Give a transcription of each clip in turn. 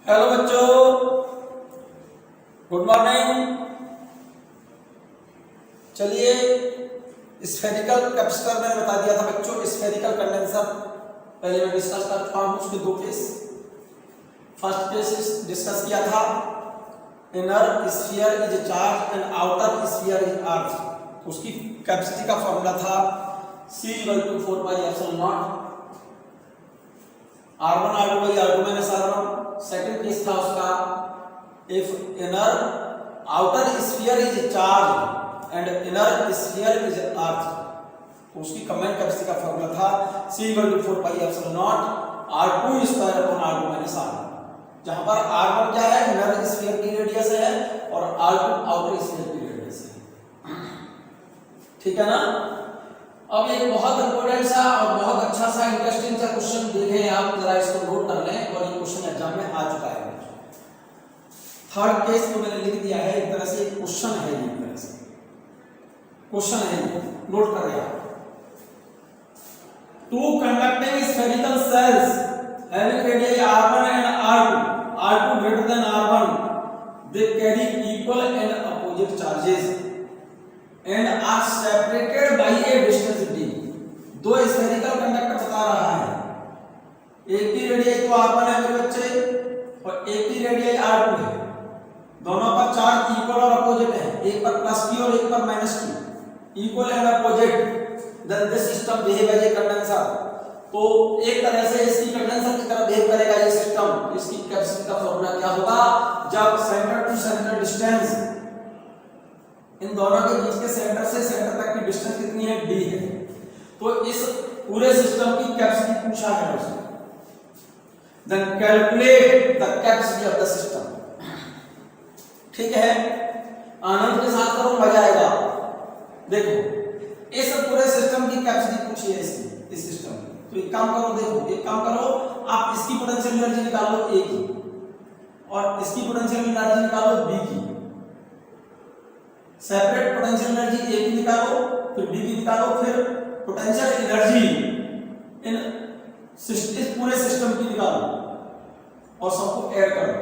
Hello बच्चों, good morning. चलिए, spherical capacitor मैंने बता दिया था बच्चों। स्फेरिकल कंडेंसर पहले मैं डिस्कस कर चुका हूं। उसके दो केस, फर्स्ट केस डिस्कस किया था, inner sphere is charge and outer sphere is earth. उसकी कैपेसिटी का फॉर्मूला था C = 4πε0 R1 R2 R2 minus R1। Second case था उसका, if inner outer sphere is charge and inner sphere is earth. उसकी combined capacity का formula था C = 4πε0 R2² R2 minus R1। जहां पर R1 क्या है, इनर स्फीयर की रेडियस है, और R2 आउटर स्फीयर की रेडियस है। ठीक है ना। अब एक बहुत इंपॉर्टेंट सा और बहुत अच्छा सा इंटरेस्टिंग सा क्वेश्चन देखें आप, जरा इसको नोट कर लें। और ये क्वेश्चन एग्जाम में आ चुका है। थर्ड केस तो मैंने लिख दिया है, एक तरह से क्वेश्चन है, ये एक तरह से क्वेश्चन है, नोट कर रहे हैं। Two conducting spherical shells having radii R1 and R2 greater than R1, they carry equal and opposite charges and are separated by a distance d। दो स्फेरिकल कंडक्टर बता रहा है, एक की रेडियस तो R1 है मेरे बच्चे, और एक की रेडियस R2 है। दोनों पर चार्ज इक्वल और अपोजिट है, एक पर प्लस की और एक पर माइनस की, equal and opposite. Then this system behave as a condenser. तो एक तरह से इसकी कंडेंसर की तरह बिहेव करेगा ये सिस्टम। इसकी कैपेसिटी का फॉर्मूला क्या होगा, जब सेंटर टू सेंटर डिस्टेंस, इन दोनों के बीच के सेंटर से सेंटर तक की डिस्टेंस कितनी है, d है। तो इस पूरे सिस्टम की कैपेसिटी पूछा है उसने। Then calculate the capacity of the system. ठीक है, आनंद के साथ करो, मजा आएगा। देखो, इस पूरे सिस्टम की कैपेसिटी पूछी है इसकी, इस सिस्टम की। तो एक काम करो, देखो एक काम करो, आप इसकी पोटेंशियल एनर्जी निकालो A की, और इसकी पोटेंशियल एनर्जी निकालो B की। सेपरेट पोटेंशियल एनर्जी A की निकालो, फिर B की निकालो, फिर पोटेंशियल एनर्जी इन इस पूरे सिस्टम की निकालो और सबको ऐड करो।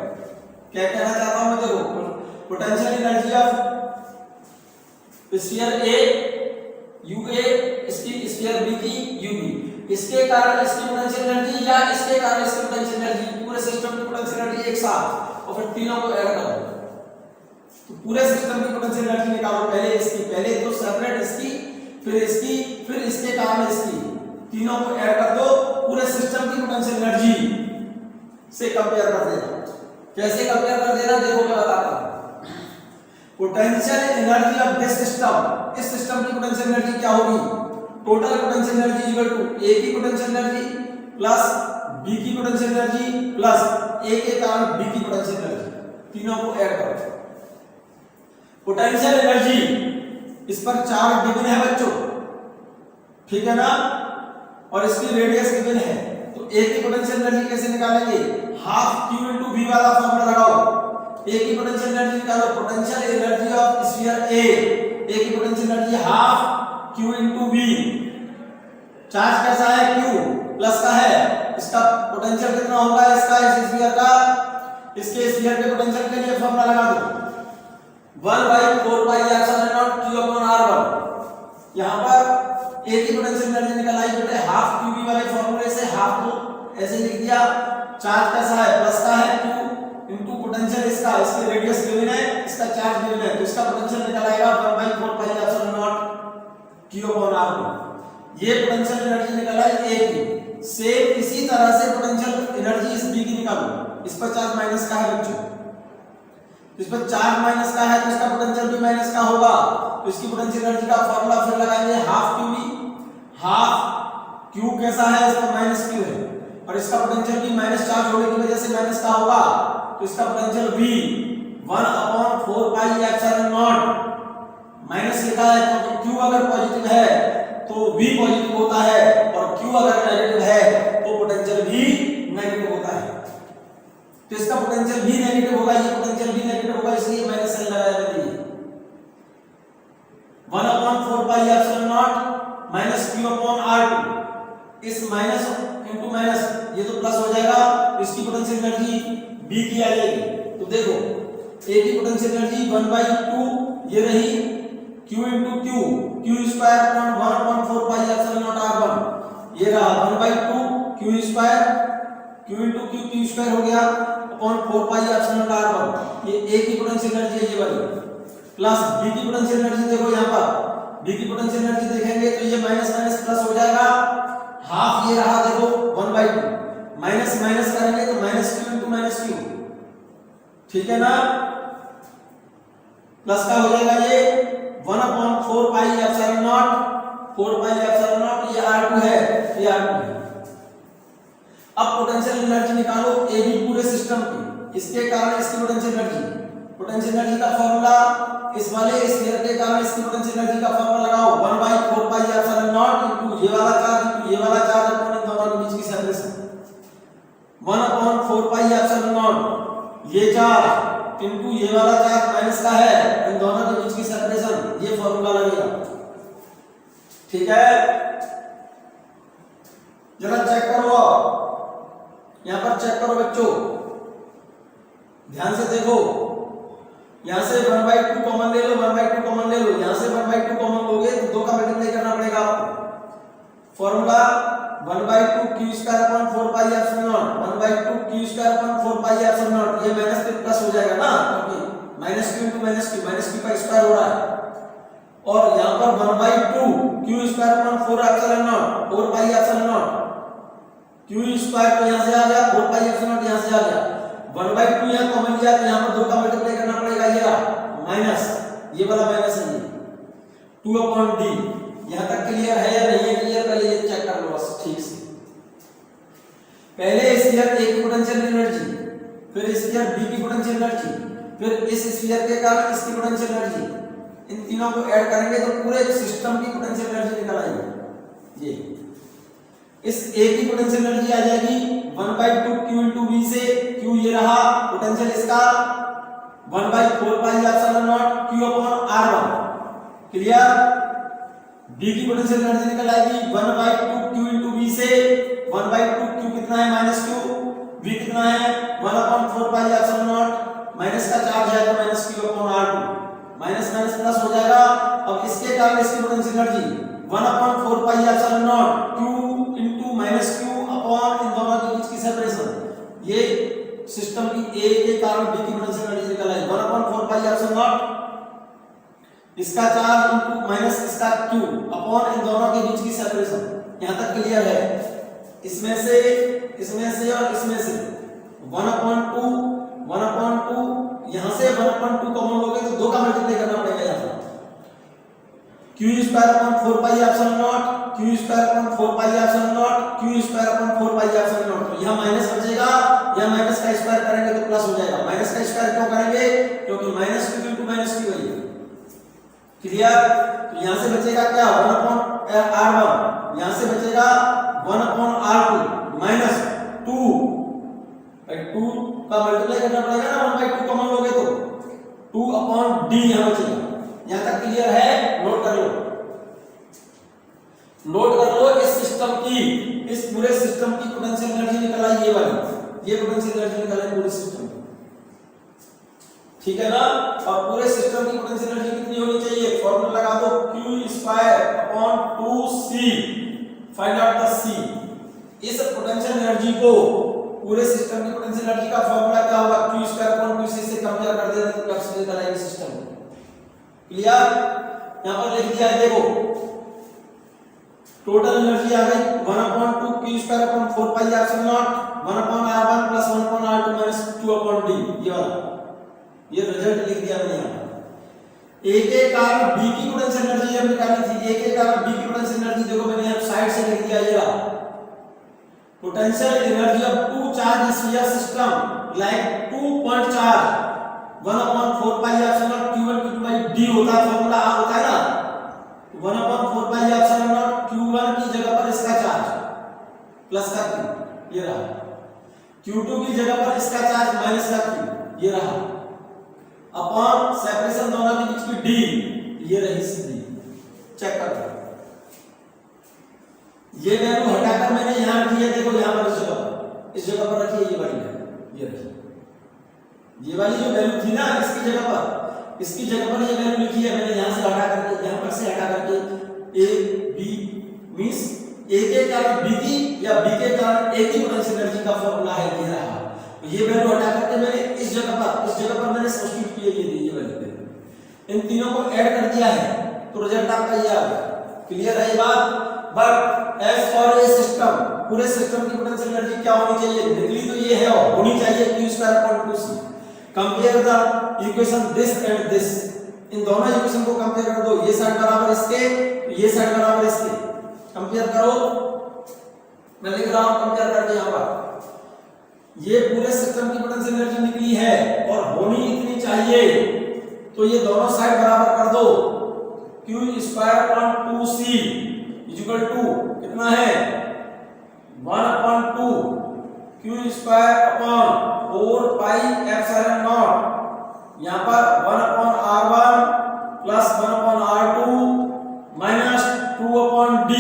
क्या कहना चाहता हूं मैं, देखो potential energy of sphere A UA, इसकी स्फीयर B की UB, इसके कारण इसकी पोटेंशियल एनर्जी या इसके कारण इसकी पोटेंशियल एनर्जी, पूरे सिस्टम की पोटेंशियल एनर्जी एक साथ, और फिर तीनों को ऐड करो। तो पूरे सिस्टम की पोटेंशियल एनर्जी निकालो, पहले इसकी, पहले तो सेपरेट इसकी, फिर इसकी, फिर इसके कारण इसकी, तीनों को ऐड कर दो, पूरे सिस्टम की पोटेंशियल एनर्जी से कंपेयर कर देना। कैसे कंपेयर कर देना, देखो मैं बताता हूं। Potential energy of this system, इस सिस्टम की पोटेंशियल एनर्जी क्या होगी, total potential energy equal to A की पोटेंशियल एनर्जी प्लस B की पोटेंशियल एनर्जी प्लस A के कारण B की पोटेंशियल एनर्जी, तीनों को ऐड करो। पोटेंशियल एनर्जी, इस पर चार्ज गिवन है बच्चों, ठीक है ना, और इसकी रेडियस गिवन है। तो A की पोटेंशियल एनर्जी कैसे निकालेंगे, हाफ Q into V वाला फॉर्मूला लगाओ। A की पोटेंशियल एनर्जी निकालो, potential energy of sphere A की potential energy half Q into V। Charge कैसा है, Q प्लस का है, इसका पोटेंशियल कितना होगा, इसका इस स्फीयर का, इसके स्फीयर के पोटेंशियल के लिए फॉर्मूला लगा दो 1/4πε0 Q/R1। यहां पर A की पोटेंशियल एनर्जी निकल आई बेटे हाफ QV वाले फॉर्मूले से, हाफ को ऐसे लिख दिया। चार्ज कैसा है, प्लस का है, Q इनटू पोटेंशियल इसका, इसकी रेडियस गिवन है, इसका चार्ज गिवन है, तो इसका पोटेंशियल निकल आएगा 1/4πε0 Q/R1। ये पोटेंशियल एनर्जी निकल आई A की। सेम इसी तरह से पोटेंशियल एनर्जी इस B की निकालो। इस पर चार्ज माइनस का है बच्चों, इस पर चार्ज माइनस का है, तो इसका पोटेंशियल भी माइनस का होगा। तो इसकी पोटेंशियल एनर्जी का फॉर्मूला फिर लगाएंगे हाफ QV, हाफ Q कैसा है, इस पर माइनस Q है, और इसका पोटेंशियल भी माइनस चार्ज होने की वजह से माइनस का होगा। तो इसका पोटेंशियल V 1/4πε0 माइनस लिखा है, क्योंकि Q अगर पॉजिटिव है तो V पॉजिटिव होता है, और Q अगर नेगेटिव है तो पोटेंशियल भी नेगेटिव होता है। तो इसका पोटेंशियल भी नेगेटिव होगा, ये पोटेंशियल भी नेगेटिव होगा, इसलिए माइनस साइन लगाया मैंने। 1/4πε0 माइनस Q/R2, इस माइनस इंटू माइनस ये तो प्लस हो जाएगा। इसकी पोटेंशियल एनर्जी B की देखो ए की पोटेंशियल एनर्जी 1/2 ये रही q into q square upon 1/4 pi epsilon naught r1 ये रहा 1/2 q square q into q square हो गया upon 4 pi epsilon naught r1 ये a की पोटेंशियल एनर्जी है ये वाली प्लस b की पोटेंशियल एनर्जी देखो यहाँ पर b की पोटेंशियल एनर्जी देखेंगे तो ये माइनस माइनस प्लस हो जाएगा हाफ ये रहा देखो 1/2 माइनस माइनस करेंगे तो minus q into minus q ठीक है ना प्लस का हो जाएगा ये 1/4 pi epsilon not 4 pi epsilon naught ये r2 है ये r2 है। अब पोटेंशियल एनर्जी निकालो ए बी पूरे सिस्टम की इसके कारण इसकी पोटेंशियल एनर्जी का फार्मूला इस वाले स्फीयर के कारण इसकी पोटेंशियल एनर्जी का फार्मूला लगाओ 1/4 पाई एप्सिलॉन नॉट इनटू ये वाला चार्ज इनटू ये वाला चार्ज अपॉन इन दोनों के बीच की सेपरेशन 1/4 पाई एप्सिलॉन नॉट ये चार्ज इनटू ये वाला चार्ज माइनस का है इन दोनों के बीच की सेपरेशन ये फार्मूला लगेगा ठीक है। जरा चेक करो यहां पर चेक करो बच्चों ध्यान से देखो यहां से 1/2 कॉमन ले लो 1/2 कॉमन ले लो यहां से 1/2 कॉमन लोगे तो 2 का मल्टीप्लाई करना पड़ेगा आपको formula 1/2 q square upon 4 pi epsilon not 1/2 q square upon 4 pi epsilon naught ये माइनस पे प्लस हो जाएगा ना क्योंकि minus q into minus q का स्क्वायर हो रहा है और यहां पर 1/2 q square upon 4 epsilon not 4 pi epsilon naught q square तो यहां से आ गया 4 पाई एप्सिलॉन नॉट यहां से आ गया 1/2 यहां कॉमन लिया तो यहां पर 2 का मल्टीप्लाई करना पड़ेगा ये माइनस ये वाला माइनस है ये 2/d यहां तक क्लियर है या नहीं है क्लियर पहले ये चेक कर लो बस ठीक से पहले स्फीयर A की पोटेंशियल एनर्जी फिर स्फीयर B की पोटेंशियल एनर्जी फिर इस स्फीयर के कारण इसकी पोटेंशियल एनर्जी इन तीनों को ऐड करेंगे तो पूरे सिस्टम की पोटेंशियल एनर्जी निकल आएगी ये इस A की पोटेंशियल एनर्जी आ जाएगी 1/2 q into v से q ये रहा पोटेंशियल इसका 1/4 pi epsilon naught q upon r1 clear B की पोटेंशियल एनर्जी निकल आएगी 1/2 q into v से 1/2 q कितना है माइनस q v कितना है 1/4 पाई एप्सिलॉन नॉट माइनस का चार्ज है तो minus q upon r2 minus minus plus हो जाएगा। अब इसके कारण इसकी potential energy 1/4 pi epsilon naught q into minus q upon इन दोनों के बीच की सेपरेशन ये सिस्टम की A के कारण B की पोटेंशियल एनर्जी निकल आई 1/4 पाई एप्सिलॉन नॉट इसका चार्ज इनटू माइनस इसका q अपॉन इन दोनों के बीच की सेपरेशन यहां तक क्लियर है। इसमें से और इसमें से 1/2 यहां से 1/2 कॉमन लोगे तो 2 का मल्टीप्लाई करना पड़ेगा यहां पर q square upon 4 pi epsilon naught q square upon 4 pi epsilon naught q square upon 4 pi epsilon not तो यहां माइनस बचेगा यहां माइनस का स्क्वायर करेंगे तो प्लस हो जाएगा माइनस का स्क्वायर क्यों करेंगे क्योंकि minus q into minus q है क्लियर। तो यहां से बचेगा क्या 1/r1 यहां से बचेगा 1/r2 माइनस 2 का मल्टीप्लाई करना पड़ेगा ना 1/2 कॉमन लोगे तो 2/d यहां बचेगा। यहां तक क्लियर है नोट कर लो इस सिस्टम की इस पूरे सिस्टम की पोटेंशियल एनर्जी निकल आई ये वाली ये पोटेंशियल एनर्जी निकल आई पूरे सिस्टम की ठीक है ना। और पूरे सिस्टम की पोटेंशियल एनर्जी कितनी होनी चाहिए फार्मूला लगा दो q square upon 2c find out the c। इस पोटेंशियल एनर्जी को पूरे सिस्टम की पोटेंशियल एनर्जी का फार्मूला क्या होगा q स्क्वायर अपॉन 2c से कंपेयर कर देते तो कैसे निकल आएगी सिस्टम क्लियर। यहां पर लिख दिया है देखो टोटल एनर्जी आ गई 1/2 q square upon 4 pi epsilon naught 1/r1 plus 1/r2 minus 2/d ये वाला ये रिजल्ट लिख दिया मैंने यहां A के कारण B की पोटेंशियल एनर्जी हम निकालनी थी A के कारण B की पोटेंशियल एनर्जी देखो मैंने यहां साइड से लिख दिया ये रहा potential energy of two charge sphere system like 2 point charge 1/4 pi epsilon naught q1 q2 by d होता है फार्मूला आ होता है ना 1/4 पाई एप्सिलॉन नॉट q1 की जगह पर इसका चार्ज प्लस का q ये रहा q2 की जगह पर इसका चार्ज माइनस का q ये रहा अपॉन सेपरेशन दोनों के बीच की d ये रही सीधी चेक कर ये वैल्यू हटाकर मैंने यहां रखी है देखो यहां पर इस जगह पर रखी है ये बड़ी है ये रखी ये वाली जो वैल्यू थी ना इसकी जगह पर ये वैल्यू लिखी है मैंने, यहां से हटा करके, यहां पर से हटा करके ए बी मींस ए के कारण बी की या बी के कारण ए की पोटेंशियल एनर्जी का फॉर्मूला है ये रहा। तो ये वैल्यू हटा करके मैंने इस जगह पर मैंने सब्स्टिट्यूट किया, ये दी ये वाली वैल्यू, इन तीनों को ऐड कर दिया है तो रिजल्ट आपका ये आ गया। क्लियर है ये बात? But as for a system, पूरे सिस्टम की पोटेंशियल एनर्जी क्या होनी चाहिए? निकली तो ये है और होनी चाहिए q²/2c। Compare the equation this and this, इन दोनों इक्वेशन को कंपेयर कर दो, ये साइड बराबर इसके, ये साइड बराबर इसके, कंपेयर करो। मैं लिख रहा हूं कंपेयर करके यहां पर, ये पूरे सिस्टम की पोटेंशियल एनर्जी निकली है और होनी इतनी चाहिए, तो ये दोनों साइड बराबर कर दो, q²/2c इक्वल टू कितना है 1/2 q²/4 पाई एप्सिलॉन नॉट, यहां पर 1/r1 plus 1/r2 minus 2/d।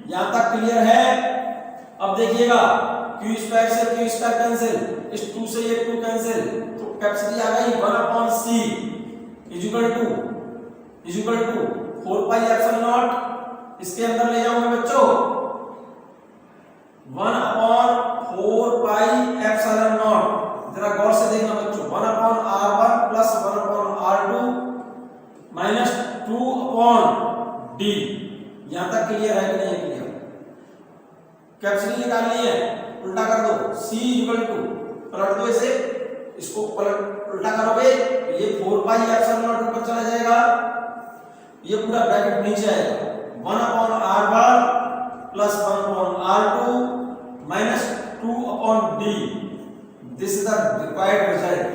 यहां तक क्लियर है? अब देखिएगा q² से q² कैंसिल, इस 2 से ये 2 कैंसिल, तो कैपेसिटी आ गई 1/c equal to 4 pi epsilon naught, इसके अंदर ले जाऊंगा बच्चों 1/4 पाई एप्सिलॉन नॉट। जरा गौर से देखना बच्चों, 1/r1 plus 1/r2 minus 2/d। यहां तक क्लियर है कि नहीं क्लियर? कैपेसिटी निकालनी है, उल्टा कर दो, c इक्वल टू, पलट दो इसे, इसको उल्टा करोगे ये 4 पाई एप्सिलॉन नॉट ऊपर चला जाएगा, ये पूरा ब्रैकेट नीचे आएगा, 1/r1 plus 1/r2 minus 2/d। This is the required result.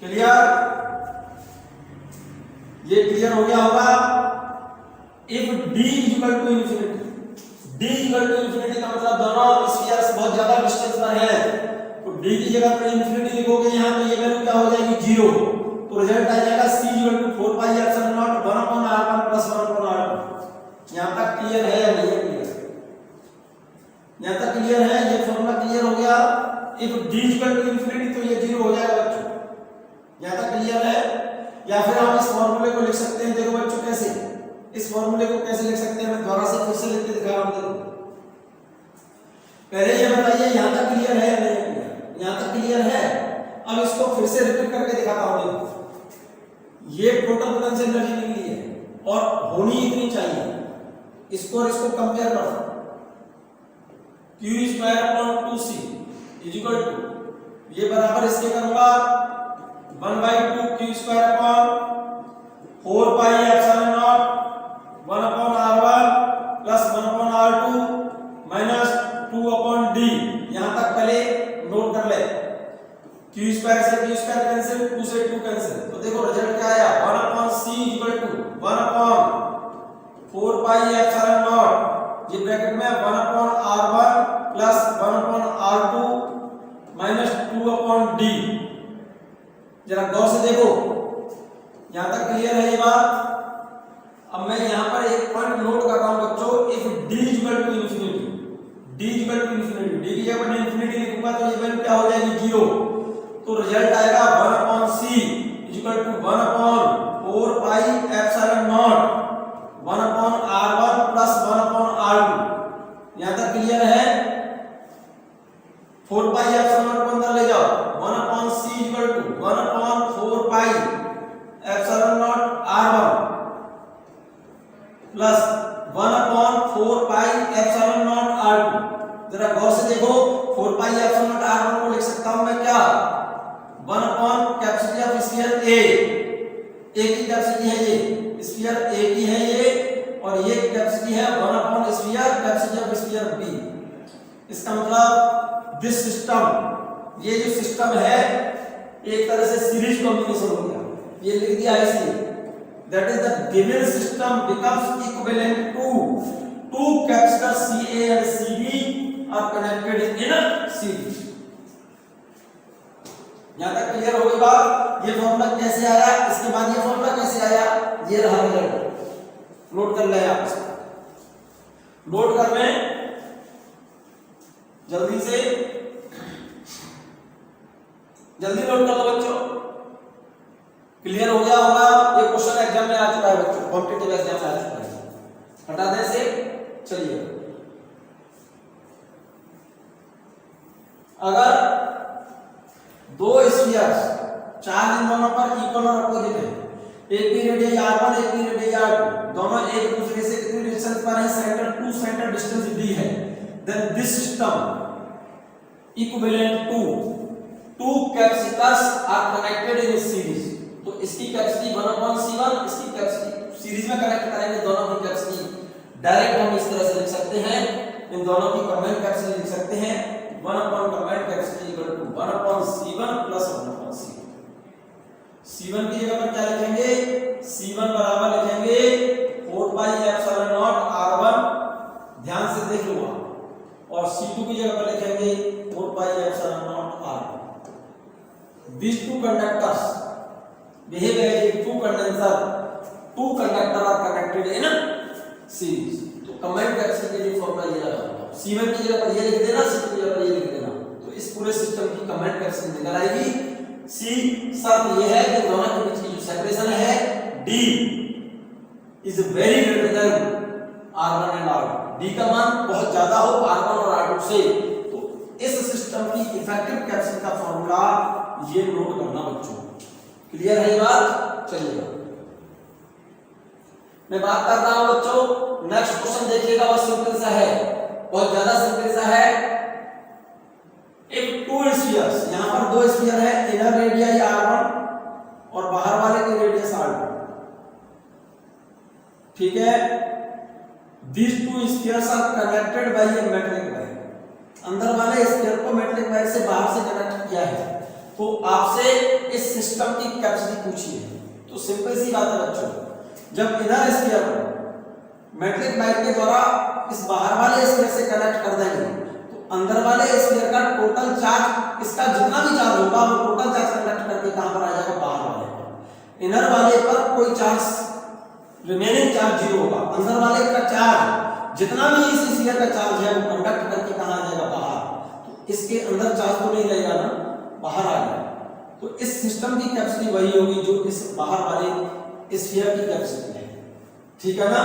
Clear? ये क्लियर हो गया होगा। If d equal to infinity, d equal to infinity का मतलब दोनों स्फीयर्स बहुत ज्यादा डिस्टेंस पर हैं, तो d की जगह पर इंफिनिटी लिखोगे यहां, तो ये वैल्यू क्या हो जाएगी 0, तो रिजल्ट आ जाएगा c equal to 4 pi epsilon naught 1/r1 plus 1/r2। यहां तक क्लियर है या नहीं क्लियर? यहां तक क्लियर है? ये फॉर्मूला क्लियर हो गया। If d equal to infinity तो ये 0 हो जाएगा बच्चों। यहां तक क्लियर है? या फिर हम इस फॉर्मूले को लिख सकते हैं, देखो बच्चों कैसे, इस फॉर्मूले को कैसे लिख सकते हैं, मैं दोबारा से फिर से लिख के दिखा रहा हूं। देखो पहले ये बताइए यहां तक क्लियर है या नहीं क्लियर? यहां तक क्लियर है। अब इसको फिर से रिपीट करके दिखाता हूं। देखो ये टोटल पोटेंशियल एनर्जी निकली है और होनी इतनी चाहिए, इसको और इसको कंपेयर करो, q²/2c इक्वल टू, ये बराबर इसके करूंगा 1/2 q²/4 पाई epsilon naught 1/r1 plus 1/r2 minus 2/d। यहां तक पहले नोट कर ले, q² से q² कैंसिल, 2 से 2 कैंसिल, तो देखो रिजल्ट क्या आया 1/c equal to 1/4 pi epsilon naught, ये ब्रैकेट में 1/r1 plus 1/r2 minus 2/d। जरा गौर से देखो, यहां तक क्लियर है ये बात? अब मैं यहां पर एक पॉइंट नोट कर रहा हूं बच्चों, if d equal to infinity, d equal to infinity, d की जगह पर इंफिनिटी लिखूंगा तो ये वैल्यू क्या हो जाएगी 0, तो रिजल्ट आएगा 1/c equal to 1/4 pi epsilon naught 1/r1 plus 1/r2। यहां तक क्लियर है? 4 पाई एप्सिलॉन नॉट को अंदर ले जाओ, 1/c equal to 1/4 pi epsilon naught r1 plus 1/4 pi epsilon naught r2। जरा गौर से देखो, 4 पाई एप्सिलॉन नॉट r1 को लिख सकता हूं मैं क्या, 1 कैपेसिटी ऑफ स्फीयर a की कैपेसिटी है, ये स्फीयर a की है ये, और ये कैपेसिटी है 1 sphere capacity of sphere b। इसका मतलब दिस सिस्टम, ये जो सिस्टम है एक तरह से सीरीज कॉम्बिनेशन हो गया, ये लिख दिया है इसलिए, that is the given system becomes equivalent to two capacitors CA and CB are connected in a series। यहां तक क्लियर हो गई बात? ये फॉर्मूला कैसे आया, इसके बाद ये फॉर्मूला कैसे आया, ये रहा रिजल्ट। नोट कर ले आप, नोट कर लें जल्दी से। जल्दी नोट कर लो बच्चों, क्लियर हो गया होगा। ये क्वेश्चन एग्जाम में आ चुका है बच्चों, कॉम्पिटिटिव एग्जाम में आ चुका है, हटा दें से। चलिए, अगर दो स्फीयर्स चार्ज इन दोनों पर इक्वल और अपोजिट है, एक की रेडियस r1 एक की रेडियस r2, दोनों एक दूसरे से कितनी डिस्टेंस पर है, centre to centre distance d है, then this system equivalent to two capacitors are connected in series. तो इसकी कैपेसिटी 1/C1, इसकी कैपेसिटी सीरीज में कनेक्ट करेंगे दोनों की कैपेसिटी डायरेक्ट हम इस तरह से लिख सकते हैं, इन दोनों की कंबाइंड कैपेसिटी लिख सकते हैं 1/कंबाइंड capacity equal to 1/C1 plus 1/C2। C1 की जगह पर क्या लिखेंगे, C1 बराबर लिखेंगे 4πε0 R1, ध्यान से देख लो आप, और C2 की जगह पर लिखेंगे 4πε0 R2। These two conductors behave as if two conductor are connected in series। तो कंबाइंड कैपेसिटी के लिए फॉर्मूला ये लगा, C1 की जगह पर ये लिख देना, C2 की जगह पर ये लिख देना, तो इस पूरे सिस्टम की कंबाइंड कैपेसिटी निकल आएगी। सी शर्त ये है कि दोनों के बीच की जो सेपरेशन है D is very greater than R1 and R2, D का मान बहुत ज्यादा हो R1 और R2 से। तो इस सिस्टम की इफेक्टिव कैपेसिटी का फॉर्मूला ये नोट करना बच्चों, क्लियर है ये बात। चलिएगा, मैं बात कर रहा हूं बच्चों, नेक्स्ट क्वेश्चन देखिएगा, वो सिंपल सा है, बहुत ज्यादा सिंपल सा है। एक टू स्फीयर्स, यहां पर दो स्फीयर है, इनर रेडियस R1 और बाहर वाले की रेडियस R2, ठीक है। These two spheres are connected by a metallic wire, अंदर वाले स्फीयर को मेटलिक वायर से बाहर से कनेक्ट किया है। तो आपसे इस सिस्टम की कैपेसिटी पूछी है, तो सिंपल सी बात है बच्चों, जब इनर स्फीयर को मेटलिक वायर के द्वारा इस बाहर वाले स्फीयर से कनेक्ट कर देंगे, तो अंदर वाले स्फीयर का टोटल चार्ज, इसका जितना भी चार्ज होगा वो टोटल चार्ज कनेक्ट करके कहां पर आ जाएगा, बाहर वाले पर। इनर वाले पर कोई चार्ज, रिमेनिंग चार्ज 0 होगा, अंदर वाले का चार्ज जितना भी इस स्फीयर का चार्ज है वो कंडक्ट करके कहां आ जाएगा, बाहर। तो इसके अंदर चार्ज तो नहीं रहेगा ना, बाहर आ गया। तो इस सिस्टम की कैपेसिटी वही होगी जो इस बाहर वाले स्फीयर की कैपेसिटी है, ठीक है ना।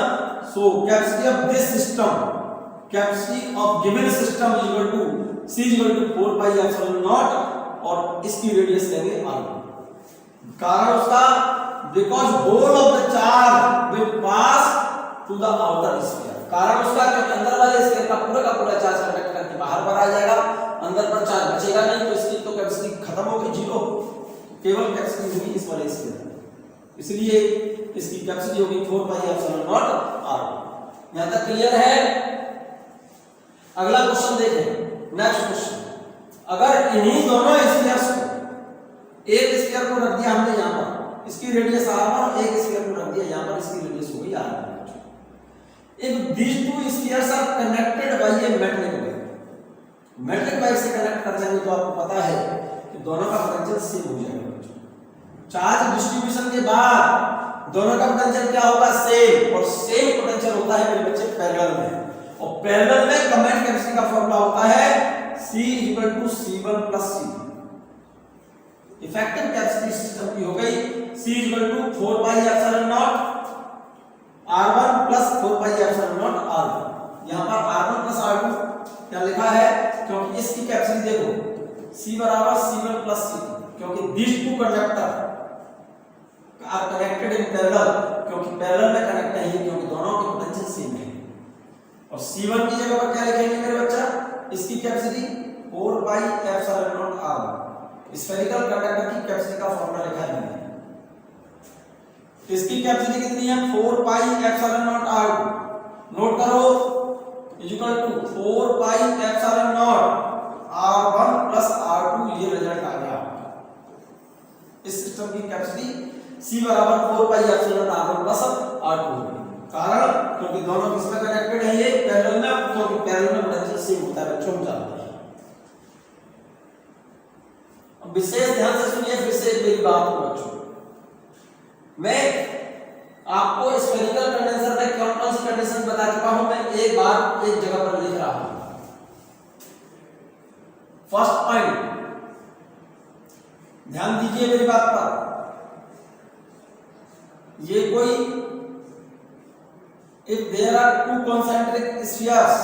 So capacity of this system, capacity of given system equal to C equal to 4πε0 और इसकी रेडियस लेंगे R1। कारण उसका, because whole of the charge will pass to the outer sphere, कारण उसका कि अंदर वाले स्फीयर का पूरा चार्ज कनेक्ट करके बाहर पर आ जाएगा, अंदर पर चार्ज बचेगा नहीं, तो इसकी तो कैपेसिटी खत्म होगी 0, केवल कैपेसिटी होगी इस वाले स्फीयर, इसलिए इसकी कैपेसिटी होगी 4πε0 R1। यहां तक क्लियर है। अगला क्वेश्चन देखें, नेक्स्ट क्वेश्चन, अगर इन्हीं दोनों स्फीयर्स को, एक स्फीयर को रख दिया हमने यहां पर, इसकी रेडियस R1 और एक स्फीयर को रख दिया यहां पर, इसकी रेडियस होगी R1। If these two spheres are connected by a metallic wire, metallic wire से कनेक्ट कर देंगे तो आपको पता है कि दोनों का पोटेंशियल सेम हो जाएगा। चार्ज डिस्ट्रीब्यूशन के बाद दोनों का पोटेंशियल क्या होगा, सेम, और सेम पोटेंशियल होता है मेरे बच्चे पैरेलल में, और पैरेलल में कंबाइंड कैपेसिटी का फॉर्मूला होता है C equal to C1 plus C2। Effective capacity system की हो गई C equal to 4πε0 R1 plus 4πε0 R2। यहां पर R1 प्लस R2 क्या लिखा है, क्योंकि इसकी कैपेसिटी देखो C बराबर C1 प्लस C2, क्योंकि these two conductor are connected in parallel, क्योंकि पैरेलल में कनेक्ट है, क्योंकि दोनों के पोटेंशियल सेम है। और C1 की जगह पर क्या लिखेंगे मेरे बच्चा, इसकी कैपेसिटी 4πε0 R1, स्फेरिकल कंडक्टर की कैपेसिटी का फॉर्मूला लिखा है मैंने। इसकी कैपेसिटी कितनी है, 4πε0 R2, नोट करो, equal to 4πε0 R1 plus R2, ये रिजल्ट आ गया। इस सिस्टम की कैपेसिटी C बराबर 4πε0 R1 प्लस R2 होगी, कारण क्योंकि दोनों किसमें कनेक्टेड है, ये पैरेलल में, क्योंकि पैरेलल में पोटेंशियल सेम होता है बच्चों, जानते हैं। अब विशेष ध्यान से सुनिए फिर से मेरी बात को बच्चों, मैं आपको स्फेरिकल कंडेंसर में कौन सी कंडीशन बता चुका हूं, मैं एक बार एक जगह पर लिख रहा हूं। फर्स्ट पॉइंट, ध्यान दीजिए मेरी बात पर। ये कोई if there are two concentric spheres,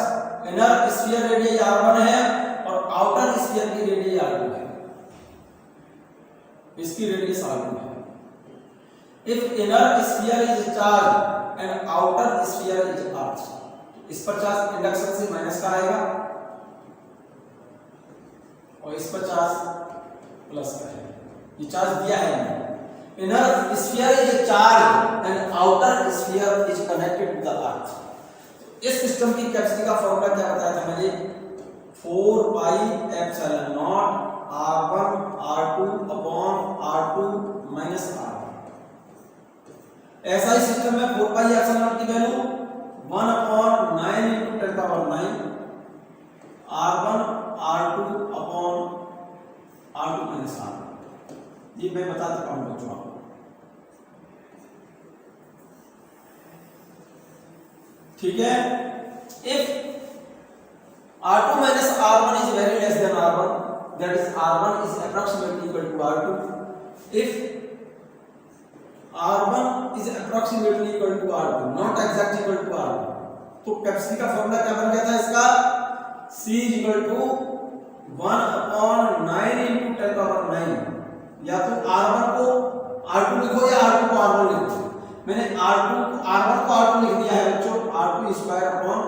inner sphere radius r1 है और आउटर स्फीयर की रेडियस r2 है, इसकी रेडियस r2 है। If inner sphere is charge and outer sphere is r3, इस पर चार्ज इंडक्शन से माइनस का आएगा और इस पर चार्ज प्लस का है। ये चार्ज दिया है। Inner sphere is charge and outer sphere is connected to the earth. इस सिस्टम की कैपेसिटी का फॉर्मूला क्या बताया था मैंने? 4 pi epsilon naught r1 r2 upon r2 minus r1। ऐसा ही सिस्टम में 4 पाई एप्सिलॉन नॉट की value 1 upon 9 into 10 power 9 r1 r2 upon r2 minus r1। ये मैं बता देता हूं बच्चों आपको। ठीक है, if r2 minus r1 is very less than r1, that is r1 is approximately equal to r2. If r1 is approximately equal to r2, not exactly equal to r2, तो कैपेसिटी का फॉर्मूला क्या बन गया था इसका? c is equal to 1 upon 9 into 10 power 9। या तो r1 को r2 लिखो या r2 को r1 लिखो। मैंने r1 को r2 लिख दिया है बच्चों, r2 square upon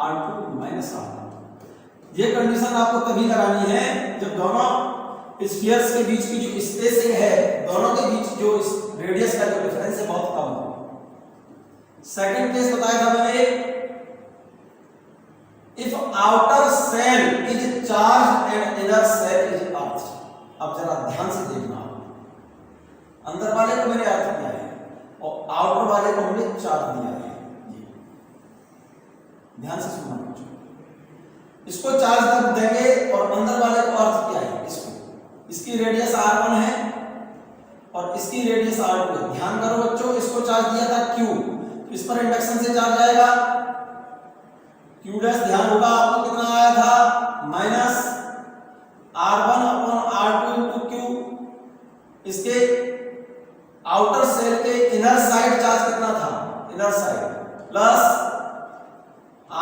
r2 minus r1। ये कंडीशन आपको तभी लगानी है जब दोनों स्फीयर्स के बीच की जो स्पेसिंग है, दोनों के बीच जो रेडियस का जो डिफरेंस है बहुत कम हो। सेकंड केस बताया था मैंने, if outer shell is charge and inner shell is earth. अब जरा ध्यान से देखना, अंदर वाले को मैंने अर्थ दिया है और आउटर वाले को हमने चार्ज दिया है। ध्यान से सुनना बच्चों, इसको चार्ज देंगे और अंदर वाले को अर्थ क्या है? इसकी रेडियस r1 है और इसकी रेडियस r2 है। ध्यान करो बच्चों, इसको चार्ज दिया था q, इस पर इंडक्शन से चार्ज आएगा q डैश। ध्यान होगा आपको कितना आया था? Minus r1 upon r2 into q। इसके आउटर सेल के इनर साइड चार्ज कितना था? Inner side plus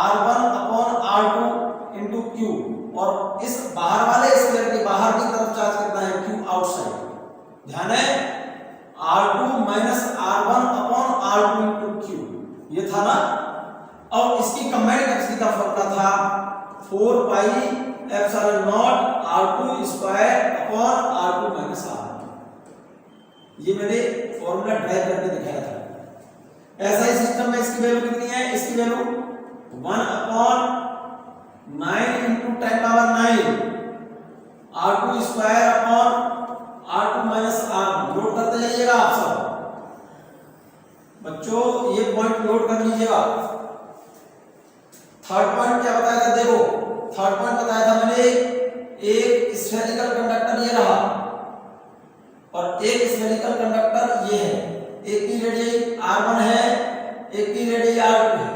r1 upon r2 into q, और इस बाहर वाले स्फीयर के बाहर की तरफ चार्ज कितना है? q outside. ध्यान है, r2 minus r1 upon r2 into q, ये था ना। और इसकी कंबाइंड कैपेसिटी का फॉर्मूला था 4 pi epsilon naught r2 square upon r2 minus r1। ये मैंने फॉर्मूला ड्राइव करके दिखाया था। ऐसा ही सिस्टम में इसकी वैल्यू कितनी है? इसकी value 1 upon 9 into 10 power 9 r2 square upon r2 minus r1। Note करते जाइएगा आप सब बच्चों, ये पॉइंट नोट कर लीजिएगा। थर्ड पॉइंट क्या बताया था? देखो, थर्ड पॉइंट बताया था मैंने, एक स्फेरिकल कंडक्टर ये रहा और एक स्फेरिकल कंडक्टर ये है। एक की रेडियस r1 है, एक की रेडियस r2 है।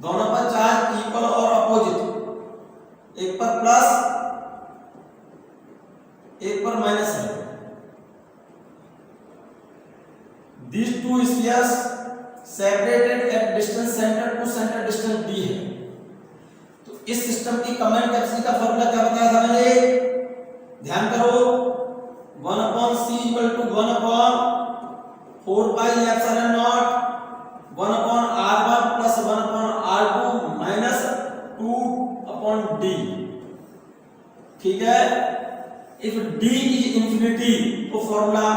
दोनों पर चार्ज इक्वल और अपोजिट, एक पर प्लस एक पर माइनस है। These two spheres separated at distance center to center distance d है। तो इस सिस्टम की कमेंट कैपेसिटी का फॉर्मूला क्या बताया था मैंने? ध्यान करो, 1 upon c equal to 1 upon 4 pi epsilon naught 1 upon r1 plus 1 upon r2 minus 2 upon d। ठीक है, इफ d इज इंफिनिटी, तो फॉर्मूला